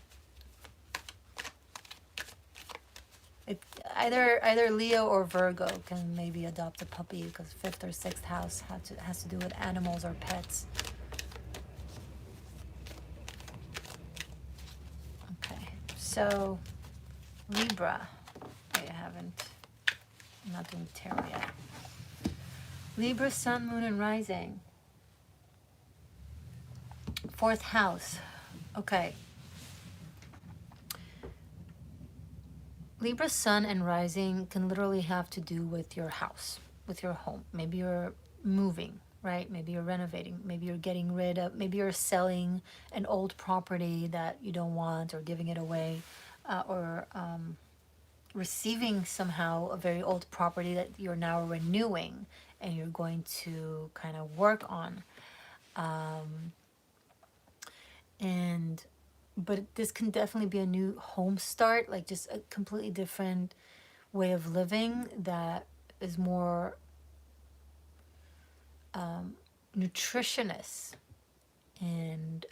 Either Leo or Virgo can maybe adopt a puppy, because 5th or 6th house has to do with animals or pets. Okay, so Libra. I'm not doing tarot yet. Libra, sun, moon, and rising. 4th house. Okay. Libra, sun, and rising can literally have to do with your house, with your home. Maybe you're moving, right? Maybe you're renovating. Maybe you're getting rid of, maybe you're selling an old property that you don't want, or giving it away, or receiving somehow a very old property that you're now renewing and you're going to kind of work on. But this can definitely be a new home start, like just a completely different way of living that is more nutritious and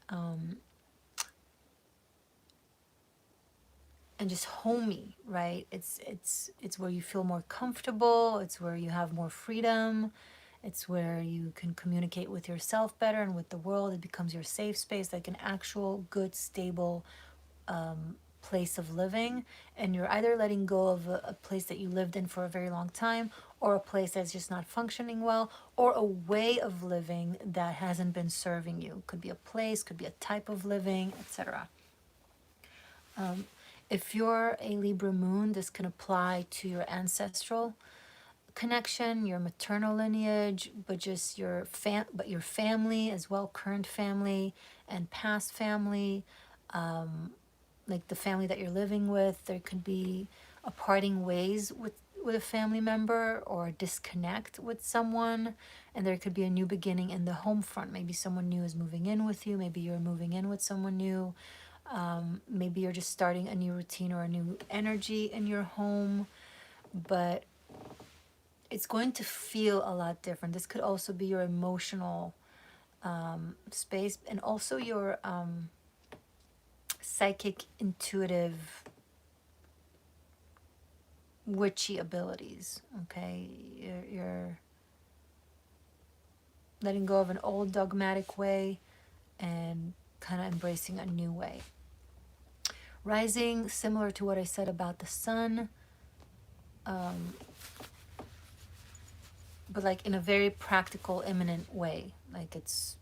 just homey, right? It's where you feel more comfortable. It's where you have more freedom. It's where you can communicate with yourself better and with the world. It becomes your safe space, like an actual good, stable place of living. And you're either letting go of a place that you lived in for a very long time, or a place that's just not functioning well, or a way of living that hasn't been serving you. Could be a place, could be a type of living, etc. If you're a Libra moon, this can apply to your ancestral connection, your maternal lineage, but just your family as well, current family and past family, like the family that you're living with. There could be a parting ways with a family member, or a disconnect with someone, and there could be a new beginning in the home front. Maybe someone new is moving in with you. Maybe you're moving in with someone new. Maybe you're just starting a new routine or a new energy in your home, but it's going to feel a lot different. This could also be your emotional space, and also your psychic, intuitive witchy abilities. Okay, you're letting go of an old dogmatic way and kind of embracing a new way. Rising, similar to what I said about the sun, but like in a very practical, imminent way. Like it's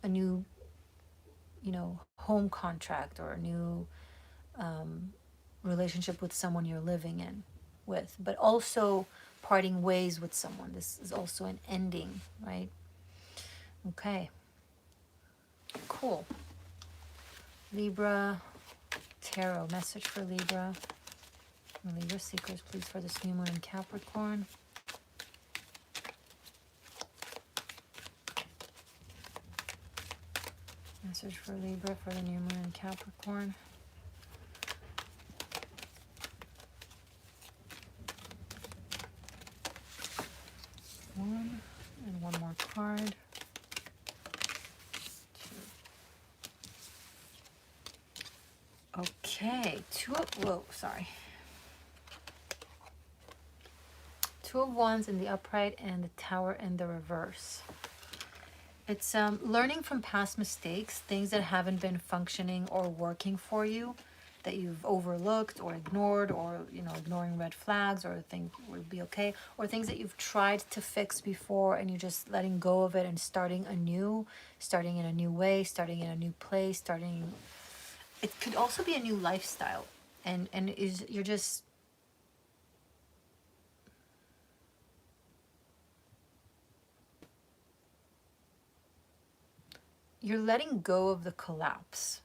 a new, home contract, or a new relationship with someone you're living in with, but also parting ways with someone. This is also an ending, right? Okay, cool. Libra Tarot, message for Libra. Libra seekers, please, for this new moon in Capricorn. Message for Libra for the new moon in Capricorn. One, and one more card. Okay, Two of Wands in the upright and the Tower in the reverse. It's learning from past mistakes, things that haven't been functioning or working for you, that you've overlooked or ignored, or ignoring red flags, or think would be okay, or things that you've tried to fix before and you're just letting go of it and starting anew, starting in a new way, starting in a new place, it could also be a new lifestyle, and you're just you're letting go of the collapse.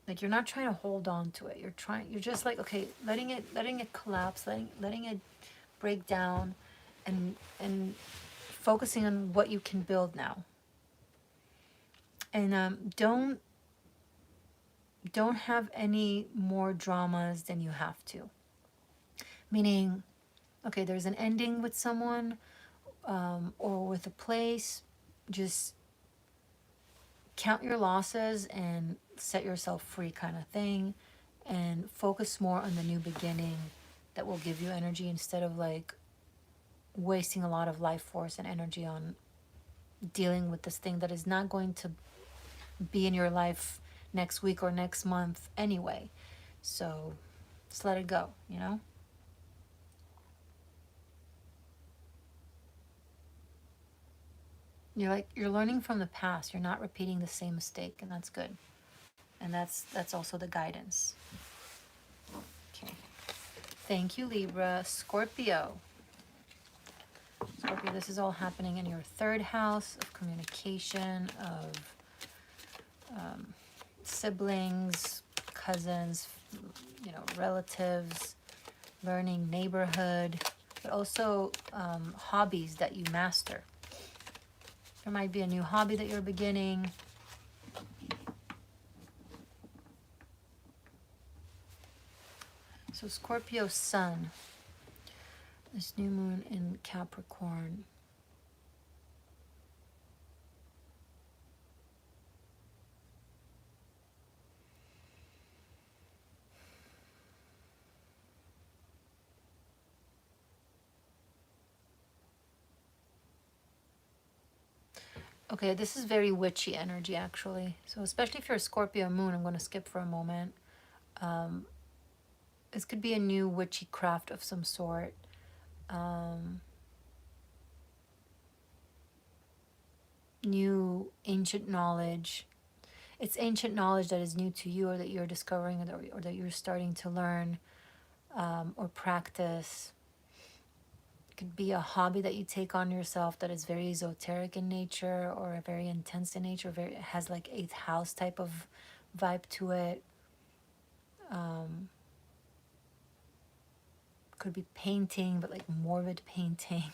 Like you're not trying to hold on to it. You're just like, okay, letting it collapse, letting it break down, and focusing on what you can build now. And don't have any more dramas than you have to. Meaning, okay, there's an ending with someone, or with a place. Just count your losses and set yourself free, kind of thing, and focus more on the new beginning that will give you energy, instead of like wasting a lot of life force and energy on dealing with this thing that is not going to be in your life next week or next month anyway. So just let it go, You're learning from the past. You're not repeating the same mistake, and that's good. And that's also the guidance. Okay. Thank you, Libra. Scorpio. Scorpio, this is all happening in your third house of communication, of siblings, cousins, relatives, learning, neighborhood, but also hobbies that you master. There might be a new hobby that you're beginning. So Scorpio sun, this new moon in Capricorn. Okay, this is very witchy energy, actually. So especially if you're a Scorpio moon, I'm going to skip for a moment. This could be a new witchy craft of some sort. New ancient knowledge. It's ancient knowledge that is new to you, or that you're discovering, or that you're starting to learn, or practice. It could be a hobby that you take on yourself that is very esoteric in nature, or very intense in nature, it has like 8th house type of vibe to it. Could be painting, but like morbid painting,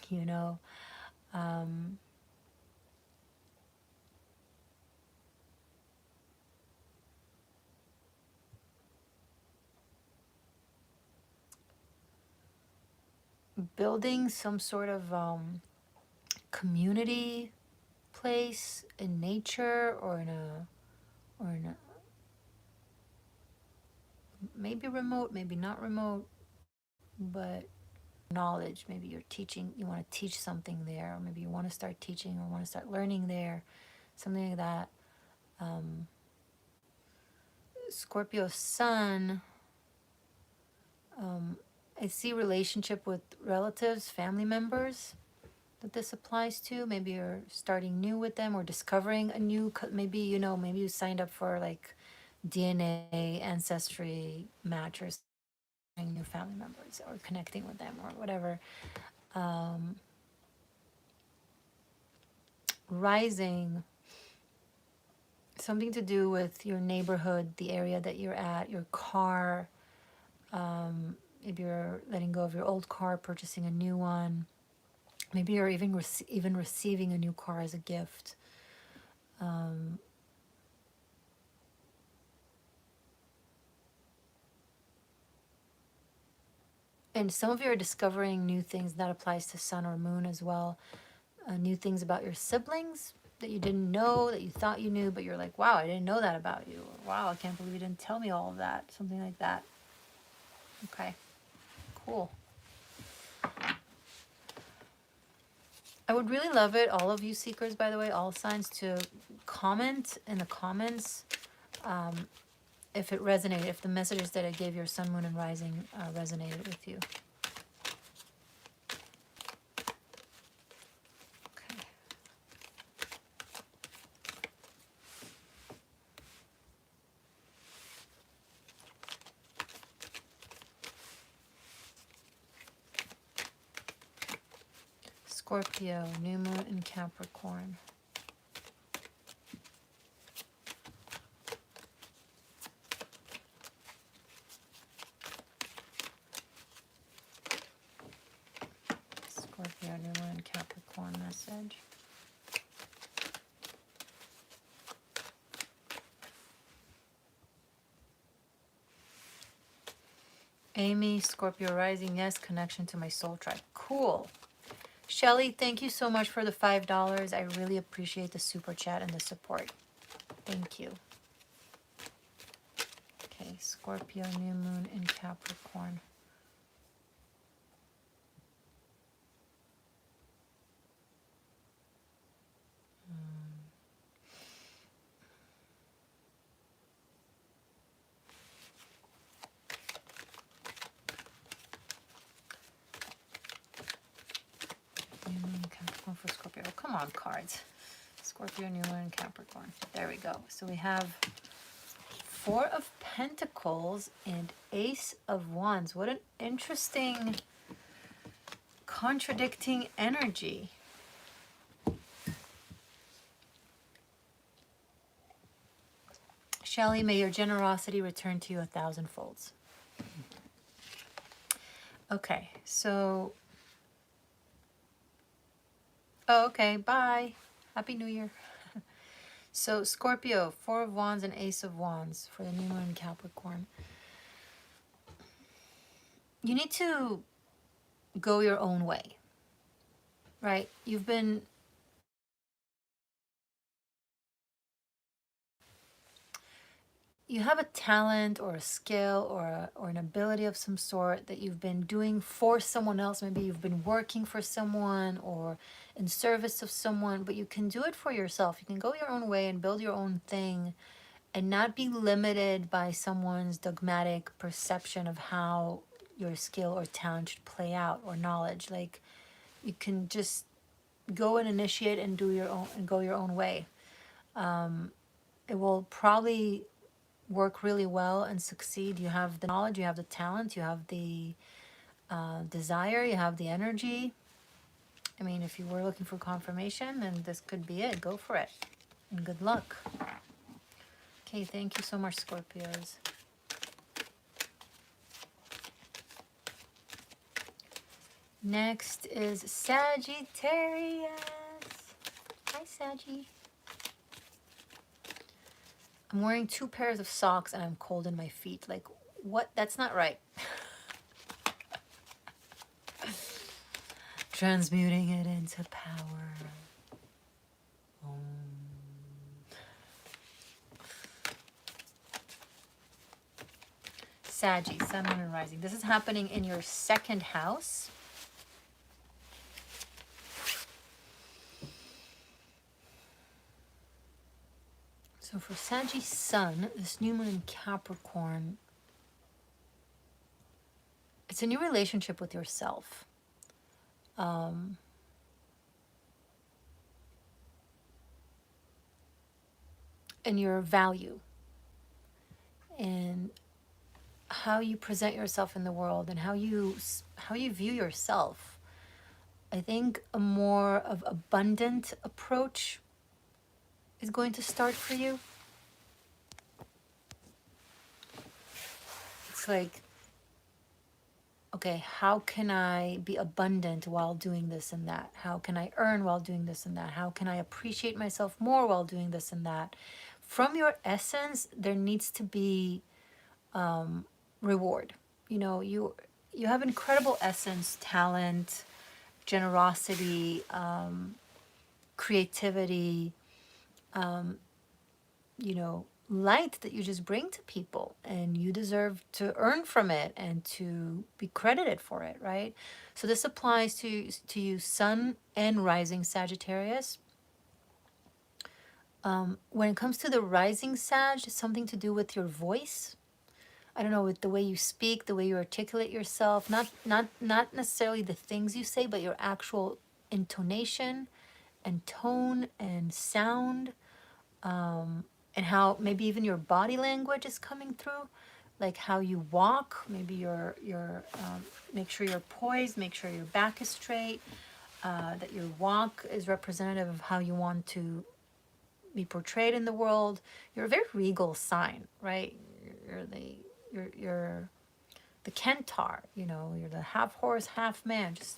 building some sort of community place in nature, or in a maybe remote, maybe not remote, but knowledge. Maybe you're teaching, you want to teach something there, or maybe you want to start teaching or want to start learning there, something like that. Scorpio sun, I see relationship with relatives, family members that this applies to. Maybe you're starting new with them or discovering a new, maybe, you know, maybe you signed up for like DNA ancestry match or something, new family members or connecting with them or whatever. Rising, something to do with your neighborhood, the area that you're at, your car. Maybe you're letting go of your old car, purchasing a new one. Maybe you're even receiving a new car as a gift. And some of you are discovering new things. That applies to sun or moon as well. New things about your siblings that you didn't know, that you thought you knew, but you're like, wow, I didn't know that about you. Or, wow, I can't believe you didn't tell me all of that. Something like that. Okay, cool. I would really love it, all of you seekers, by the way, all signs, to comment in the comments if it resonated, if the messages that I gave your sun, moon, and rising resonated with you. Okay. Scorpio, new moon in Capricorn. Scorpio, new moon in Capricorn message. Amy, Scorpio rising, yes, connection to my soul tribe. Cool. Shelly, thank you so much for the $5. I really appreciate the super chat and the support. Thank you. Okay, Scorpio, new moon in Capricorn. New moon in Capricorn for Scorpio. Oh, come on, cards. Scorpio, new moon in Capricorn. There we go. So we have Four of Pentacles and Ace of Wands. What an interesting contradicting energy. Shelley, may your generosity return to you 1,000 folds. Okay, so... Oh, okay, bye. Happy New Year. So, Scorpio, Four of Wands and Ace of Wands for the new moon in Capricorn. You need to go your own way, right? You've been... You have a talent or a skill or an ability of some sort that you've been doing for someone else. Maybe you've been working for someone or in service of someone, but you can do it for yourself. You can go your own way and build your own thing and not be limited by someone's dogmatic perception of how your skill or talent should play out or knowledge. Like, you can just go and initiate and do your own and go your own way. It will probably work really well and succeed. You have the knowledge, you have the talent, you have the desire, you have the energy. I mean, if you were looking for confirmation, then this could be it. Go for it. And good luck. Okay, thank you so much, Scorpios. Next is Sagittarius. Hi, Saggy. I'm wearing 2 pairs of socks and I'm cold in my feet. Like, what? That's not right. Transmuting it into power. Saggy, Sun, Moon, and Rising. This is happening in your second house. So for Saggy Sun, this new moon in Capricorn, it's a new relationship with yourself. And your value. And how you present yourself in the world and how you view yourself. I think a more of abundant approach is going to start for you. It's like, okay, how can I be abundant while doing this and that? How can I earn while doing this and that? How can I appreciate myself more while doing this and that? From your essence, there needs to be reward. You know, you have incredible essence, talent, generosity, creativity, you know, light that you just bring to people, and you deserve to earn from it and to be credited for it, right? So this applies to you, Sun and Rising Sagittarius. When it comes to the Rising Sag, it's something to do with your voice. I don't know, with the way you speak, the way you articulate yourself, not necessarily the things you say, but your actual intonation and tone and sound, and how maybe even your body language is coming through, like how you walk. Maybe your make sure you're poised, make sure your back is straight, that your walk is representative of how you want to be portrayed in the world. You're a very regal sign, right? You're the Centaur, you know, you're the half horse, half man. Just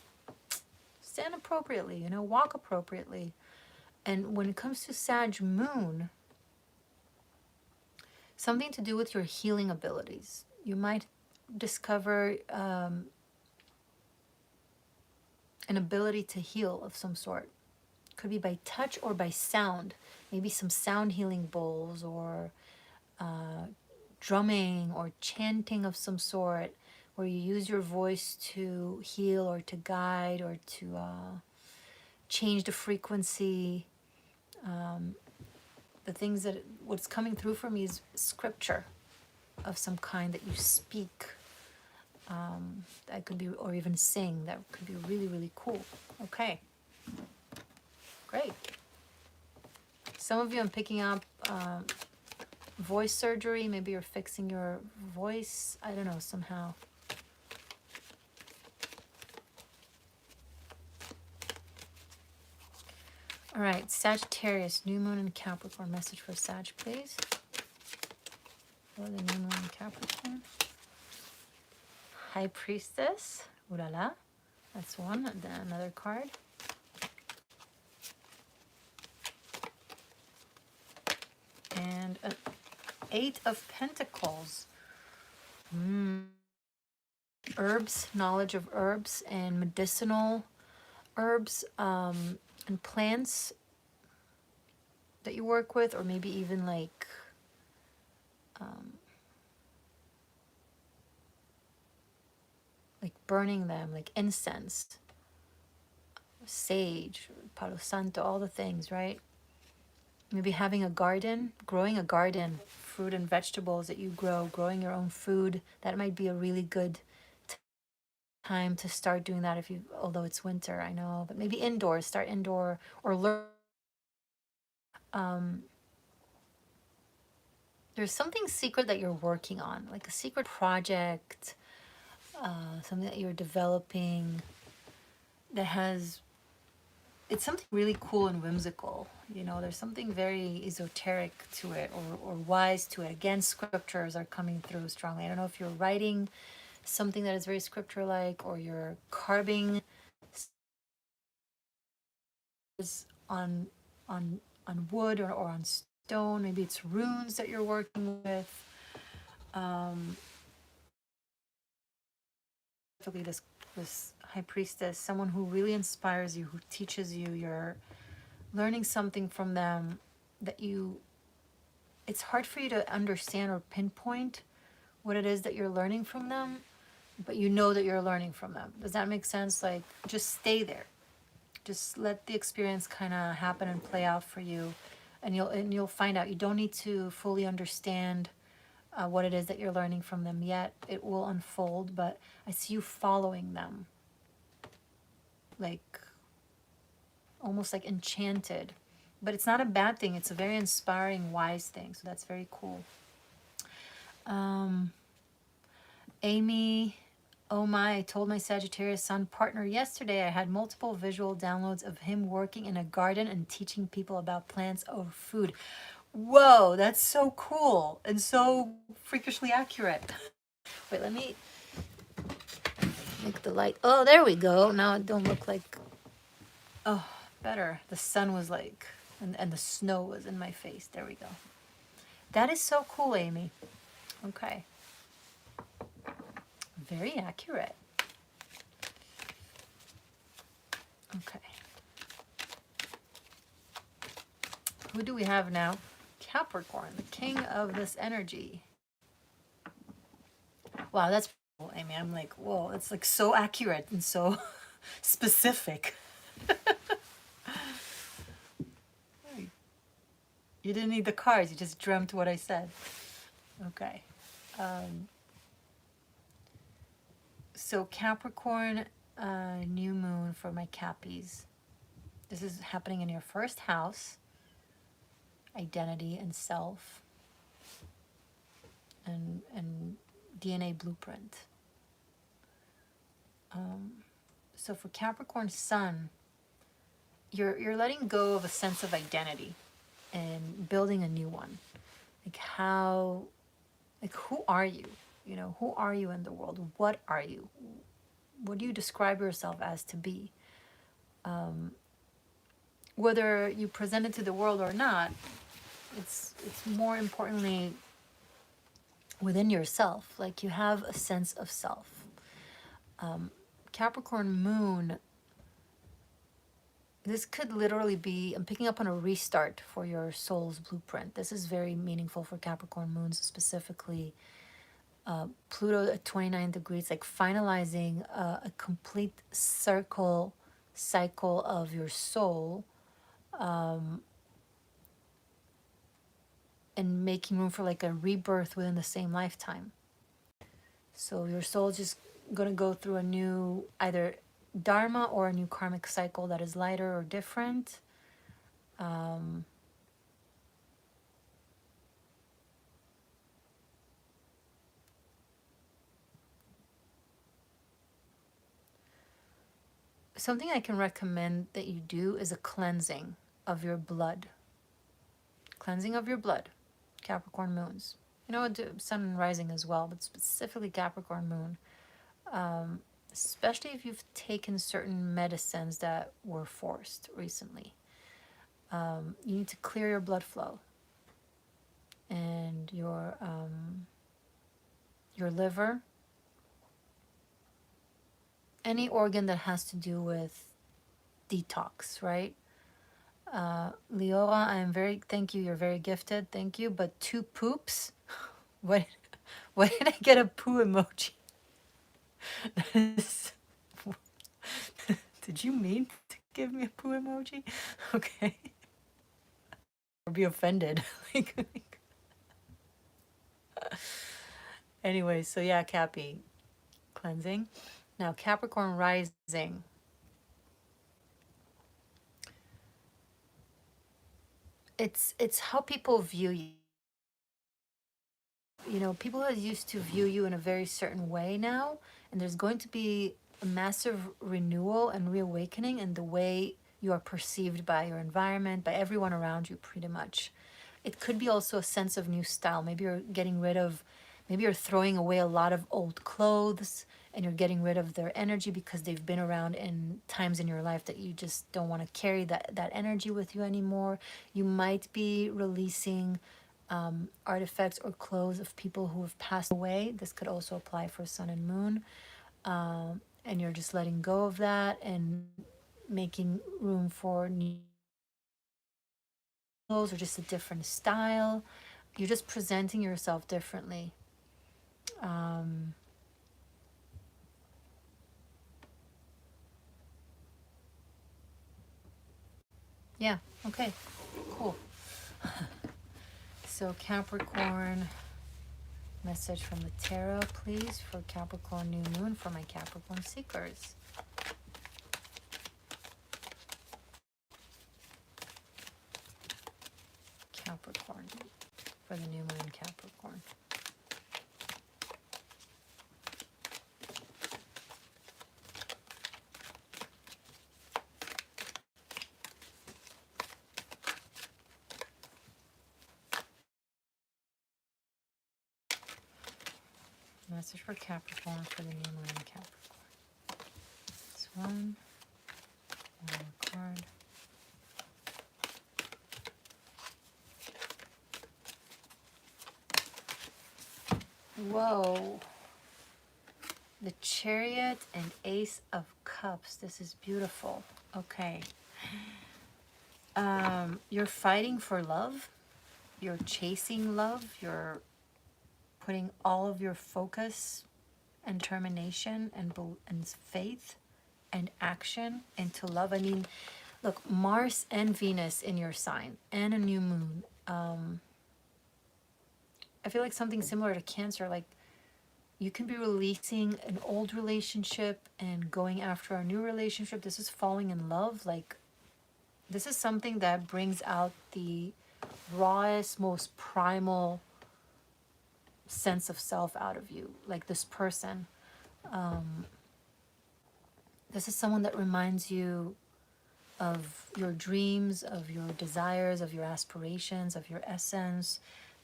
stand appropriately, you know, walk appropriately. And when it comes to Sag Moon, something to do with your healing abilities. You might discover an ability to heal of some sort. Could be by touch or by sound. Maybe some sound healing bowls, or drumming or chanting of some sort, where you use your voice to heal or to guide or to change the frequency. The things that, what's coming through for me is scripture of some kind that you speak. That could be, or even sing. That could be really, really cool. Okay. Great. Some of you, I'm picking up voice surgery. Maybe you're fixing your voice. I don't know, somehow. All right, Sagittarius, new moon in Capricorn. Message for Sag, please. For the new moon in Capricorn. High Priestess. Ooh la la. That's one. And then another card. And an Eight of Pentacles. Herbs, knowledge of herbs and medicinal herbs, and plants that you work with, or maybe even like burning them, like incense, sage, palo santo, all the things, right? Maybe having a garden, growing a garden, fruit and vegetables that you grow, growing your own food. That might be a really good time to start doing that, if you, although it's winter, I know, but maybe indoors, start indoor, or learn. There's something secret that you're working on, like a secret project, something that you're developing that has, it's something really cool and whimsical. You know, there's something very esoteric to it, or wise to it. Again, scriptures are coming through strongly. I don't know if you're writing something that is very scripture-like, or you're carving on wood, or on stone. Maybe it's runes that you're working with. This High Priestess, someone who really inspires you, who teaches you, you're learning something from them that you, it's hard for you to understand or pinpoint what it is that you're learning from them, but you know that you're learning from them. Does that make sense? Like, just stay there. Just let the experience kind of happen and play out for you, and you'll find out. You don't need to fully understand what it is that you're learning from them yet. It will unfold, but I see you following them, like almost like enchanted. But it's not a bad thing. It's a very inspiring, wise thing. So that's very cool. Amy, oh my, I told my Sagittarius sun partner yesterday I had multiple visual downloads of him working in a garden and teaching people about plants over food. Whoa, that's so cool and so freakishly accurate. Wait, let me make the light. Oh, there we go. Now it don't look like, oh, better. The sun was like, and the snow was in my face. There we go. That is so cool, Amy. Okay. Very accurate. Okay. Who do we have now? Capricorn, the king of this energy. Wow, that's cool, Amy. I'm like, whoa, it's like so accurate and so specific. You didn't need the cards, you just dreamt what I said. Okay. So Capricorn, new moon for my Cappies. This is happening in your first house. Identity and self. And DNA blueprint. So for Capricorn sun, you're letting go of a sense of identity and building a new one. Like who are you? You know, who are you in the world? What are you? What do you describe yourself as to be? Whether you present it to the world or not, it's more importantly within yourself. Like you have a sense of self. Capricorn moon, this could literally be, I'm picking up on a restart for your soul's blueprint. This is very meaningful for Capricorn moons specifically. Pluto at 29 degrees, like finalizing a complete cycle of your soul, and making room for like a rebirth within the same lifetime. So your soul's just going to go through a new either dharma or a new karmic cycle that is lighter or different. Something I can recommend that you do is a cleansing of your blood. Cleansing of your blood, Capricorn moons. You know, sun and rising as well, but specifically Capricorn moon. Especially if you've taken certain medicines that were forced recently. You need to clear your blood flow and your liver, any organ that has to do with detox, right? Leora, thank you, you're very gifted, thank you, but 2 poops? Why did I get a poo emoji? Did you mean to give me a poo emoji? Okay. Or be offended. Anyway, so yeah, Cappy. Cleansing. Now, Capricorn rising. It's how people view you. You know, people are used to view you in a very certain way now, and there's going to be a massive renewal and reawakening in the way you are perceived by your environment, by everyone around you, pretty much. It could be also a sense of new style. Maybe you're throwing away a lot of old clothes and you're getting rid of their energy because they've been around in times in your life that you just don't want to carry that energy with you anymore. You might be releasing artifacts or clothes of people who have passed away. This could also apply for sun and moon. And you're just letting go of that and making room for new clothes or just a different style. You're just presenting yourself differently. Yeah, okay, cool. So Capricorn, message from the tarot, please, for Capricorn new moon for my Capricorn seekers. Capricorn, for the new moon Capricorn. Message for Capricorn for the new moon Capricorn. This one more card. Whoa. The Chariot and Ace of Cups. This is beautiful. Okay. You're fighting for love. You're chasing love. You're putting all of your focus and determination and faith and action into love. I mean, look, Mars and Venus in your sign and a new moon. I feel like something similar to Cancer, like you can be releasing an old relationship and going after a new relationship. This is falling in love. Like, this is something that brings out the rawest, most primal sense of self out of you. Like this person. This is someone that reminds you of your dreams, of your desires, of your aspirations, of your essence.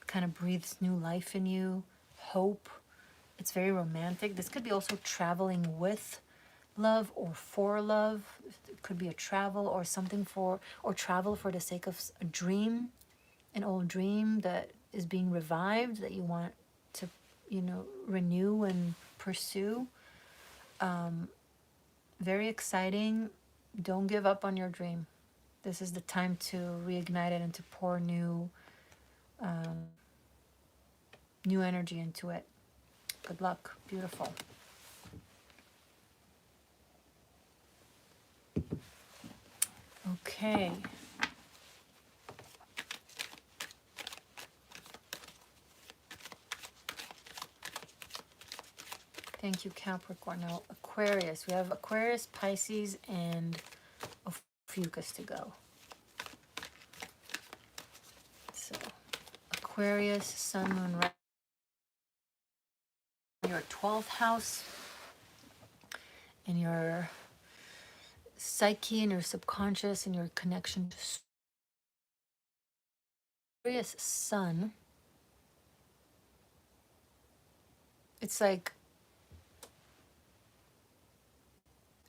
Kind of breathes new life in you, hope. It's very romantic. This could be also traveling with love or for love. It could be a travel or something for, or travel for the sake of a dream, an old dream that is being revived that you want to, you know, renew and pursue. Very exciting. Don't give up on your dream. This is the time to reignite it and to pour new energy into it. Good luck. Beautiful. Okay. Thank you, Capricorn. Now, Aquarius. We have Aquarius, Pisces, and Ophiuchus to go. So, Aquarius, Sun, Moon, Rising. Your 12th house, in your psyche and your subconscious and your connection to Aquarius Sun. It's like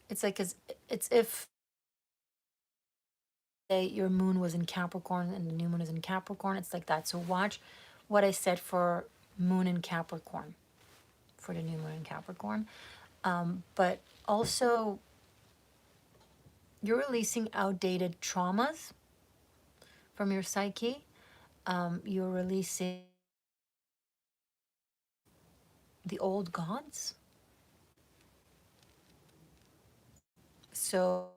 it's if your moon was in Capricorn and the new moon is in Capricorn. It's like that. So watch what I said for moon in Capricorn, for the new moon in Capricorn. But also, you're releasing outdated traumas from your psyche. You're releasing the old gods. So,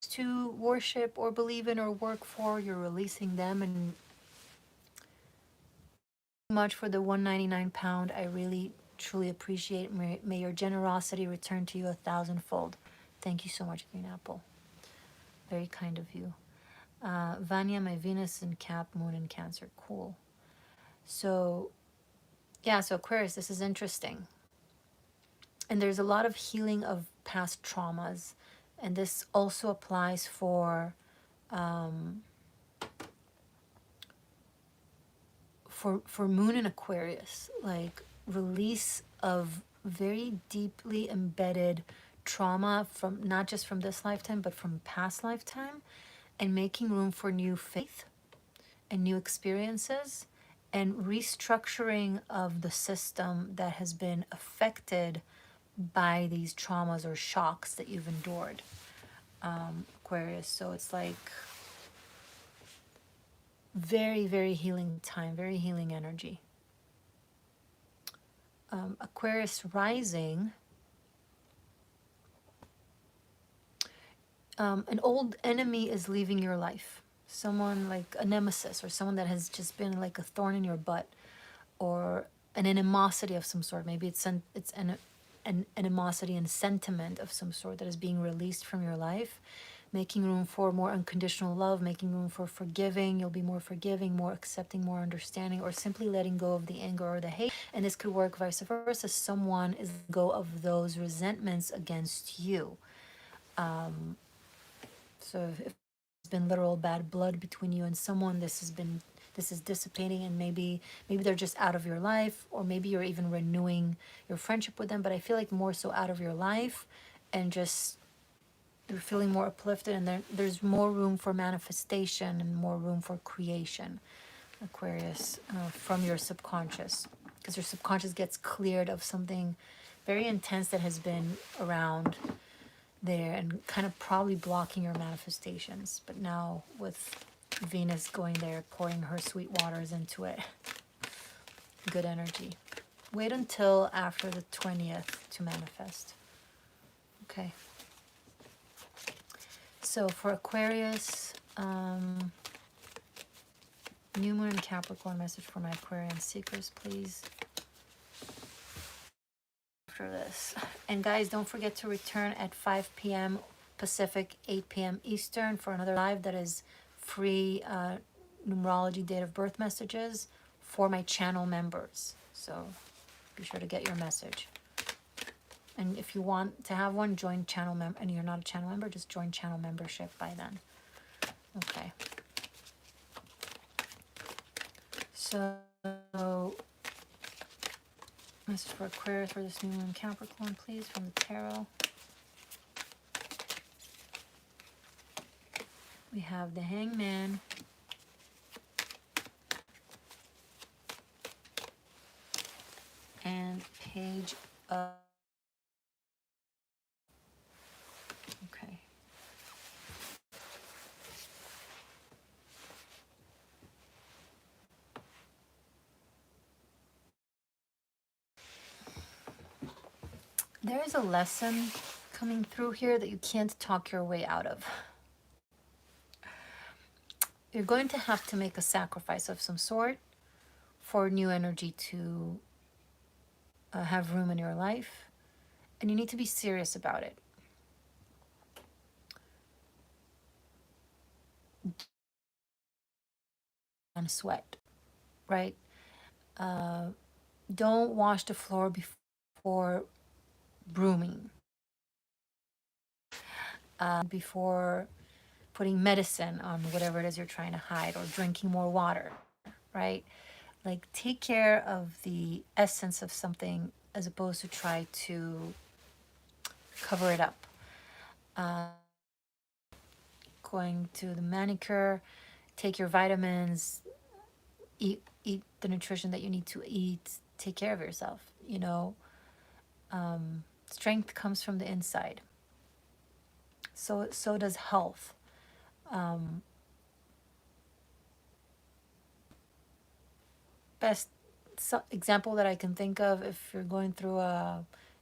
to worship or believe in or work for, you're releasing them. And much for the £199. I really truly appreciate it. May your generosity return to you 1,000-fold. Thank you so much, Green Apple. Very kind of you. Vanya, my Venus in Cap, Moon in Cancer. Cool. So, yeah, so Aquarius, this is interesting. And there's a lot of healing of past traumas. And this also applies for Moon in Aquarius, like release of very deeply embedded trauma from not just from this lifetime, but from past lifetime, and making room for new faith and new experiences and restructuring of the system that has been affected by these traumas or shocks that you've endured, Aquarius. So it's like very, very healing time, very healing energy. Aquarius rising, an old enemy is leaving your life. Someone like a nemesis, or someone that has just been like a thorn in your butt, or an animosity of some sort. Maybe it's an animosity and sentiment of some sort that is being released from your life, making room for more unconditional love, making room for forgiving. You'll be more forgiving, more accepting, more understanding, or simply letting go of the anger or the hate. And this could work vice versa. Someone is letting go of those resentments against you. So if there's been literal bad blood between you and someone, this is dissipating, and maybe they're just out of your life, or maybe you're even renewing your friendship with them. But I feel like more so out of your life, and just you're feeling more uplifted, and there's more room for manifestation and more room for creation, Aquarius, from your subconscious, because your subconscious gets cleared of something very intense that has been around there and kind of probably blocking your manifestations. But now with Venus going there, pouring her sweet waters into it, good energy. Wait until after the 20th to manifest. Okay. So for Aquarius, new moon in Capricorn, message for my Aquarian seekers, please. After this. And guys, don't forget to return at 5 p.m. Pacific, 8 p.m. Eastern for another live that is free numerology date of birth messages for my channel members. So be sure to get your message. And if you want to have one, join channel member. And you're not a channel member, just join channel membership by then. Okay. So message for Aquarius for this new moon Capricorn, please, from the tarot. We have the Hangman, and Page of... Okay. There is a lesson coming through here that you can't talk your way out of. You're going to have to make a sacrifice of some sort for new energy to have room in your life. And you need to be serious about it. And sweat, right? Don't wash the floor before brooming. Before putting medicine on whatever it is you're trying to hide, or drinking more water, right? Like, take care of the essence of something as opposed to try to cover it up. Going to the manicure, take your vitamins, eat the nutrition that you need to eat, take care of yourself, you know. Strength comes from the inside. So does health. Best example that I can think of, if you're going through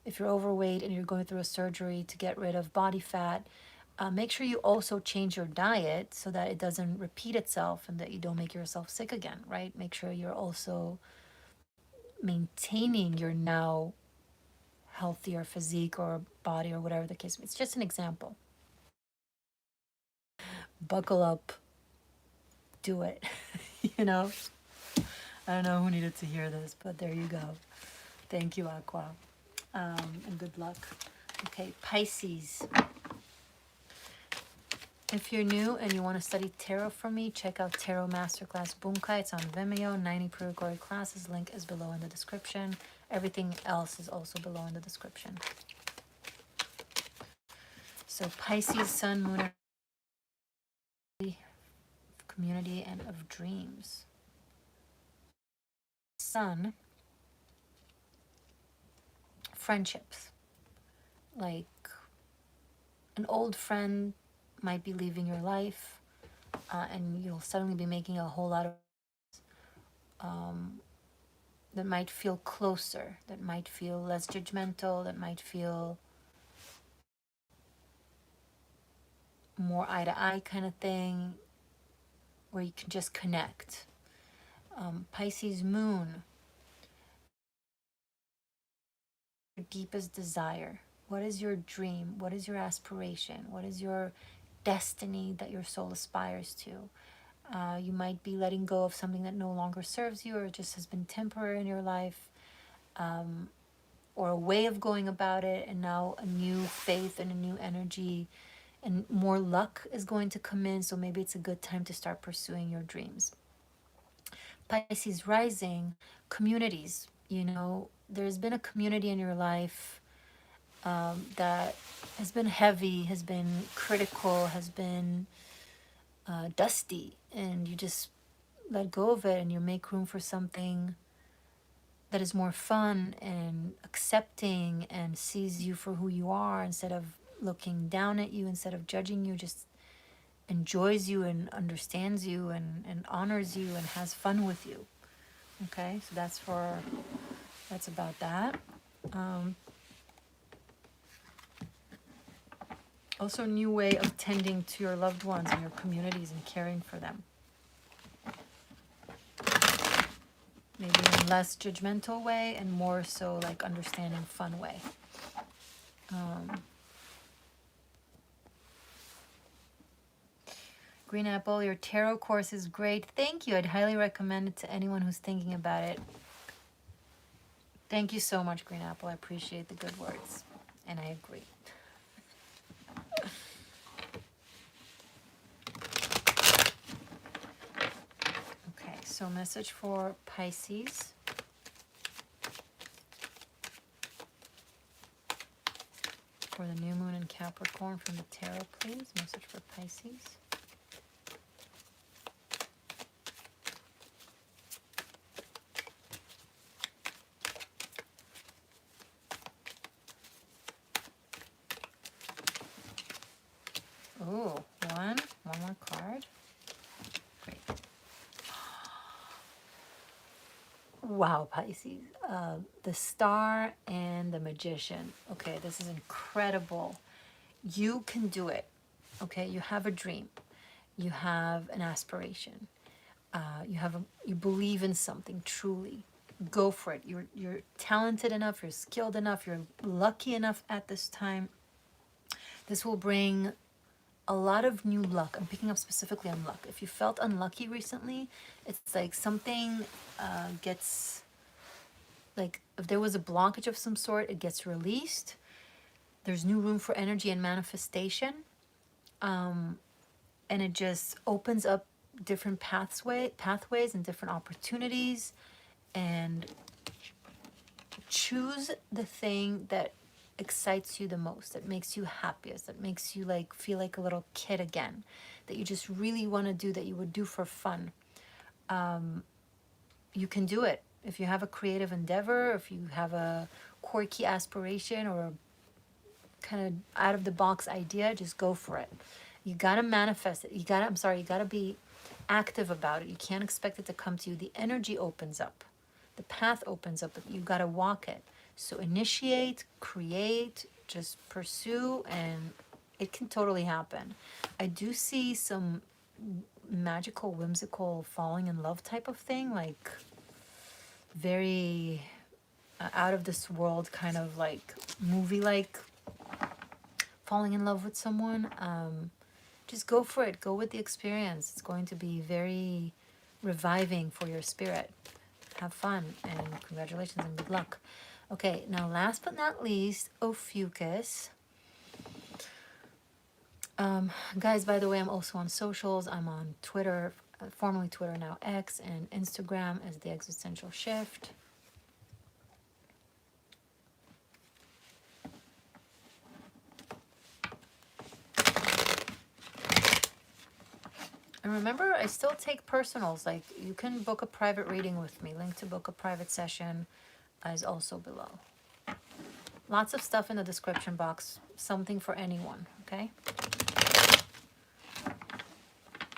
if you're overweight and you're going through a surgery to get rid of body fat, make sure you also change your diet so that it doesn't repeat itself and that you don't make yourself sick again, right? Make sure you're also maintaining your now healthier physique or body or whatever the case. It's just an example. Buckle up, do it. You know, I don't know who needed to hear this, but there you go. Thank you, Aqua, and good luck. Okay, Pisces. If you're new and you want to study tarot from me, check out Tarot Masterclass Bunkai. It's on Vimeo, 90 pre-recorded classes. Link is below in the description. Everything else is also below in the description. So Pisces, Sun, Moon, community, and of dreams. Sun, friendships. Like, an old friend might be leaving your life, and you'll suddenly be making a whole lot of that might feel closer, that might feel less judgmental, that might feel more eye to eye kind of thing, where you can just connect. Pisces moon, your deepest desire. What is your dream? What is your aspiration? What is your destiny that your soul aspires to? You might be letting go of something that no longer serves you or just has been temporary in your life, or a way of going about it, and now a new faith and a new energy and more luck is going to come in. So maybe it's a good time to start pursuing your dreams. Pisces rising, communities. You know, there's been a community in your life that has been heavy, has been critical, has been dusty, and you just let go of it and you make room for something that is more fun and accepting and sees you for who you are instead of looking down at you, instead of judging you, just enjoys you and understands you and honors you and has fun with you. Okay, so that's about that. Also, a new way of tending to your loved ones and your communities and caring for them. Maybe in a less judgmental way and more so like understanding, fun way. Green Apple, your tarot course is great. Thank you. I'd highly recommend it to anyone who's thinking about it. Thank you so much, Green Apple. I appreciate the good words. And I agree. Okay, so message for Pisces. For the new moon in Capricorn from the tarot, please. Message for Pisces. Ooh, one more card. Great. Wow, Pisces. The Star and the Magician. Okay, this is incredible. You can do it. Okay, you have a dream. You have an aspiration. You believe in something truly. Go for it. You're talented enough. You're skilled enough. You're lucky enough at this time. This will bring a lot of new luck. I'm picking up specifically on luck. If you felt unlucky recently, it's like something gets, like if there was a blockage of some sort, it gets released. There's new room for energy and manifestation. And it just opens up different pathways and different opportunities. And choose the thing that excites you the most, that makes you happiest, that makes you like feel like a little kid again, that you just really want to do, that you would do for fun. You can do it. If you have a creative endeavor, if you have a quirky aspiration or a kind of out of the box idea, just go for it. You got to manifest it. You got to be active about it. You can't expect it to come to you. The energy opens up. The path opens up, but you got to walk it. So initiate, create, just pursue, and it can totally happen. I do see some magical, whimsical, falling in love type of thing, like very out of this world kind of like movie like falling in love with someone. Just go for it. Go with the experience. It's going to be very reviving for your spirit. Have fun and congratulations and good luck. Okay, now last but not least, Ophiuchus. Guys, by the way, I'm also on socials. I'm on Twitter, formerly Twitter, now X, and Instagram as The Existential Shift. And remember, I still take personals. Like, you can book a private reading with me. Link to book a private session is also below. Lots of stuff in the description box. Something for anyone, okay?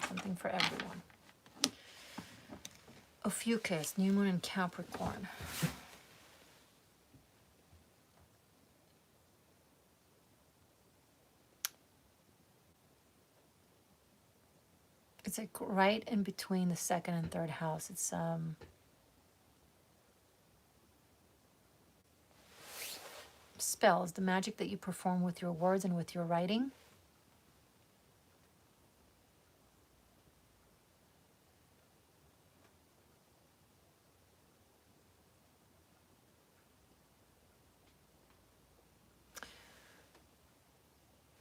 Something for everyone. Ophiuchus, new moon in Capricorn. It's like right in between the second and third house. It's spells, the magic that you perform with your words and with your writing.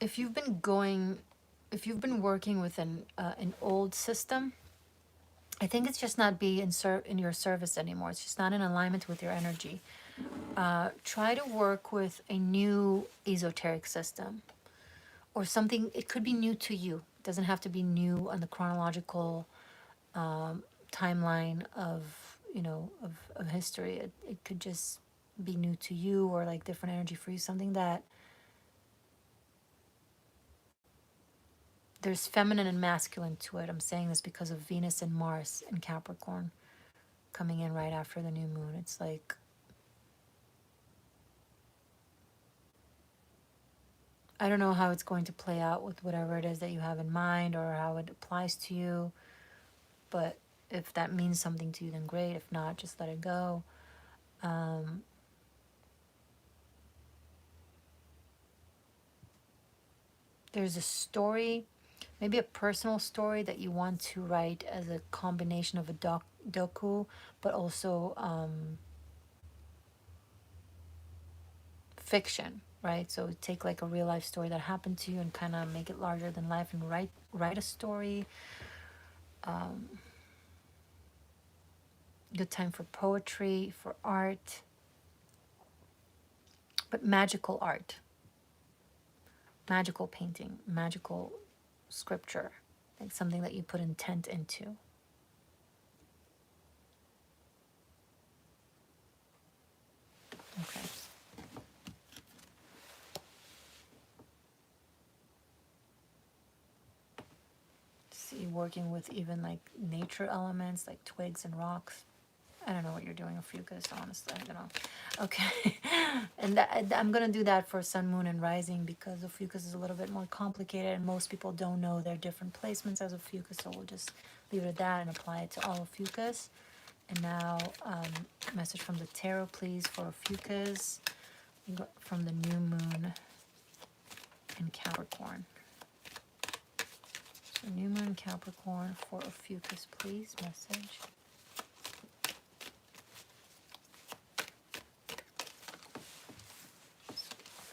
If you've been working with an old system, I think it's just not be in your service anymore. It's just not in alignment with your energy. Try to work with a new esoteric system or something. It could be new to you. It doesn't have to be new on the chronological timeline of, of history. It could just be new to you, or like different energy for you, something that there's feminine and masculine to it. I'm saying this because of Venus and Mars and Capricorn coming in right after the new moon. It's like, I don't know how it's going to play out with whatever it is that you have in mind or how it applies to you. But if that means something to you, then great. If not, just let it go. There's a story, maybe a personal story that you want to write as a combination of a doku, but also fiction, right? So take like a real life story that happened to you and kind of make it larger than life and write a story. Good time for poetry, for art, but magical art, magical painting, magical scripture, like something that you put intent into. Okay. See, working with even like nature elements, like twigs and rocks. I don't know what you're doing, Ophiuchus, honestly. I don't know. Okay. And I'm going to do that for Sun, Moon, and Rising because Ophiuchus is a little bit more complicated and most people don't know their different placements as Ophiuchus, so we'll just leave it at that and apply it to all Ophiuchus. And now, message from the tarot, please, for Ophiuchus from the new moon in Capricorn. So new moon Capricorn for Ophiuchus, please, message.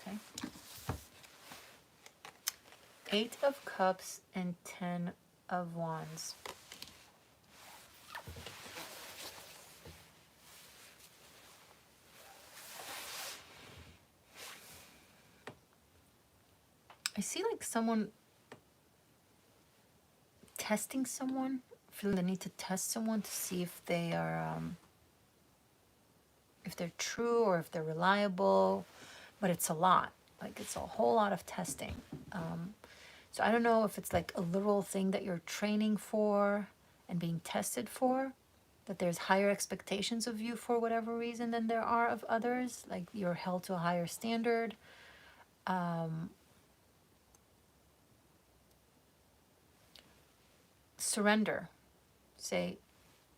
Okay. 8 of Cups and 10 of Wands. I see like someone testing someone, feeling the need to test someone to see if they are, if they're true or if they're reliable, but it's a lot. Like it's a whole lot of testing. So I don't know if it's like a literal thing that you're training for and being tested for, that there's higher expectations of you for whatever reason than there are of others, like you're held to a higher standard. Surrender. Say,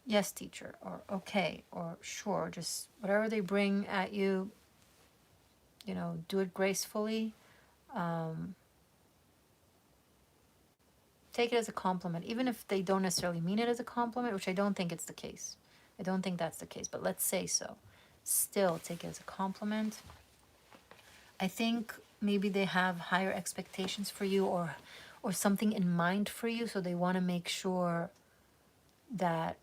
yes, teacher, or okay, or sure, just whatever they bring at you, do it gracefully. Take it as a compliment, even if they don't necessarily mean it as a compliment, which I don't think it's the case. I don't think that's the case, but let's say so. Still, take it as a compliment. I think maybe they have higher expectations for you or something in mind for you, so they want to make sure that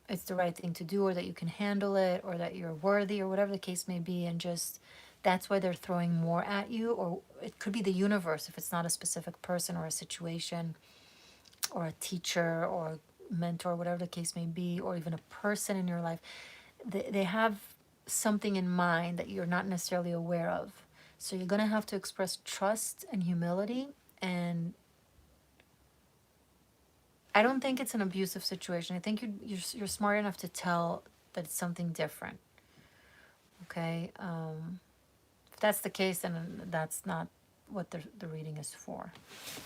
it's the right thing to do or that you can handle it or that you're worthy or whatever the case may be, and just that's why they're throwing more at you. Or it could be the universe if it's not a specific person or a situation or a teacher or mentor, whatever the case may be, or even a person in your life. They have something in mind that you're not necessarily aware of. So you're going to have to express trust and humility and I don't think it's an abusive situation. I think you're smart enough to tell that it's something different. Okay? If that's the case, then that's not what the reading is for.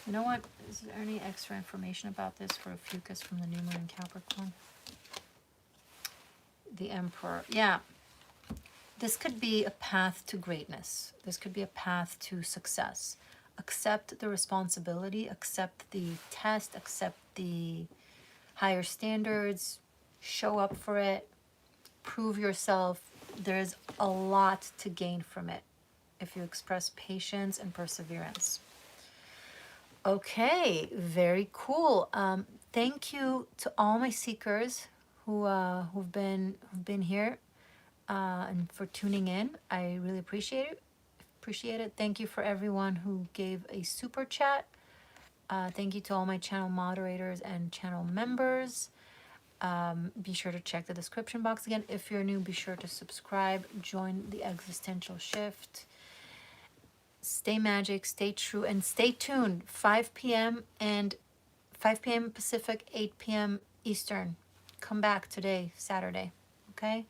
You know what? Is there any extra information about this for Ophiuchus from the new moon in Capricorn? The Emperor. Yeah. This could be a path to greatness. This could be a path to success. Accept the responsibility, accept the test, accept the higher standards, show up for it, prove yourself. There's a lot to gain from it if you express patience and perseverance. Okay, very cool. Thank you to all my seekers who've been here and for tuning in. I really appreciate it. Thank you for everyone who gave a super chat. Thank you to all my channel moderators and channel members. Be sure to check the description box again. If you're new, be sure to subscribe, join the existential shift. Stay magic, stay true, and stay tuned. 5 p.m. and 5 p.m. Pacific, 8 p.m. Eastern. Come back today, Saturday. Okay?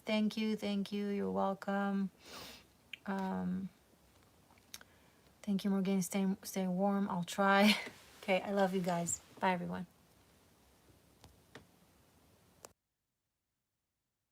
Thank you. You're welcome. Thank you, Morgainne. Stay warm. I'll try. Okay, I love you guys. Bye, everyone.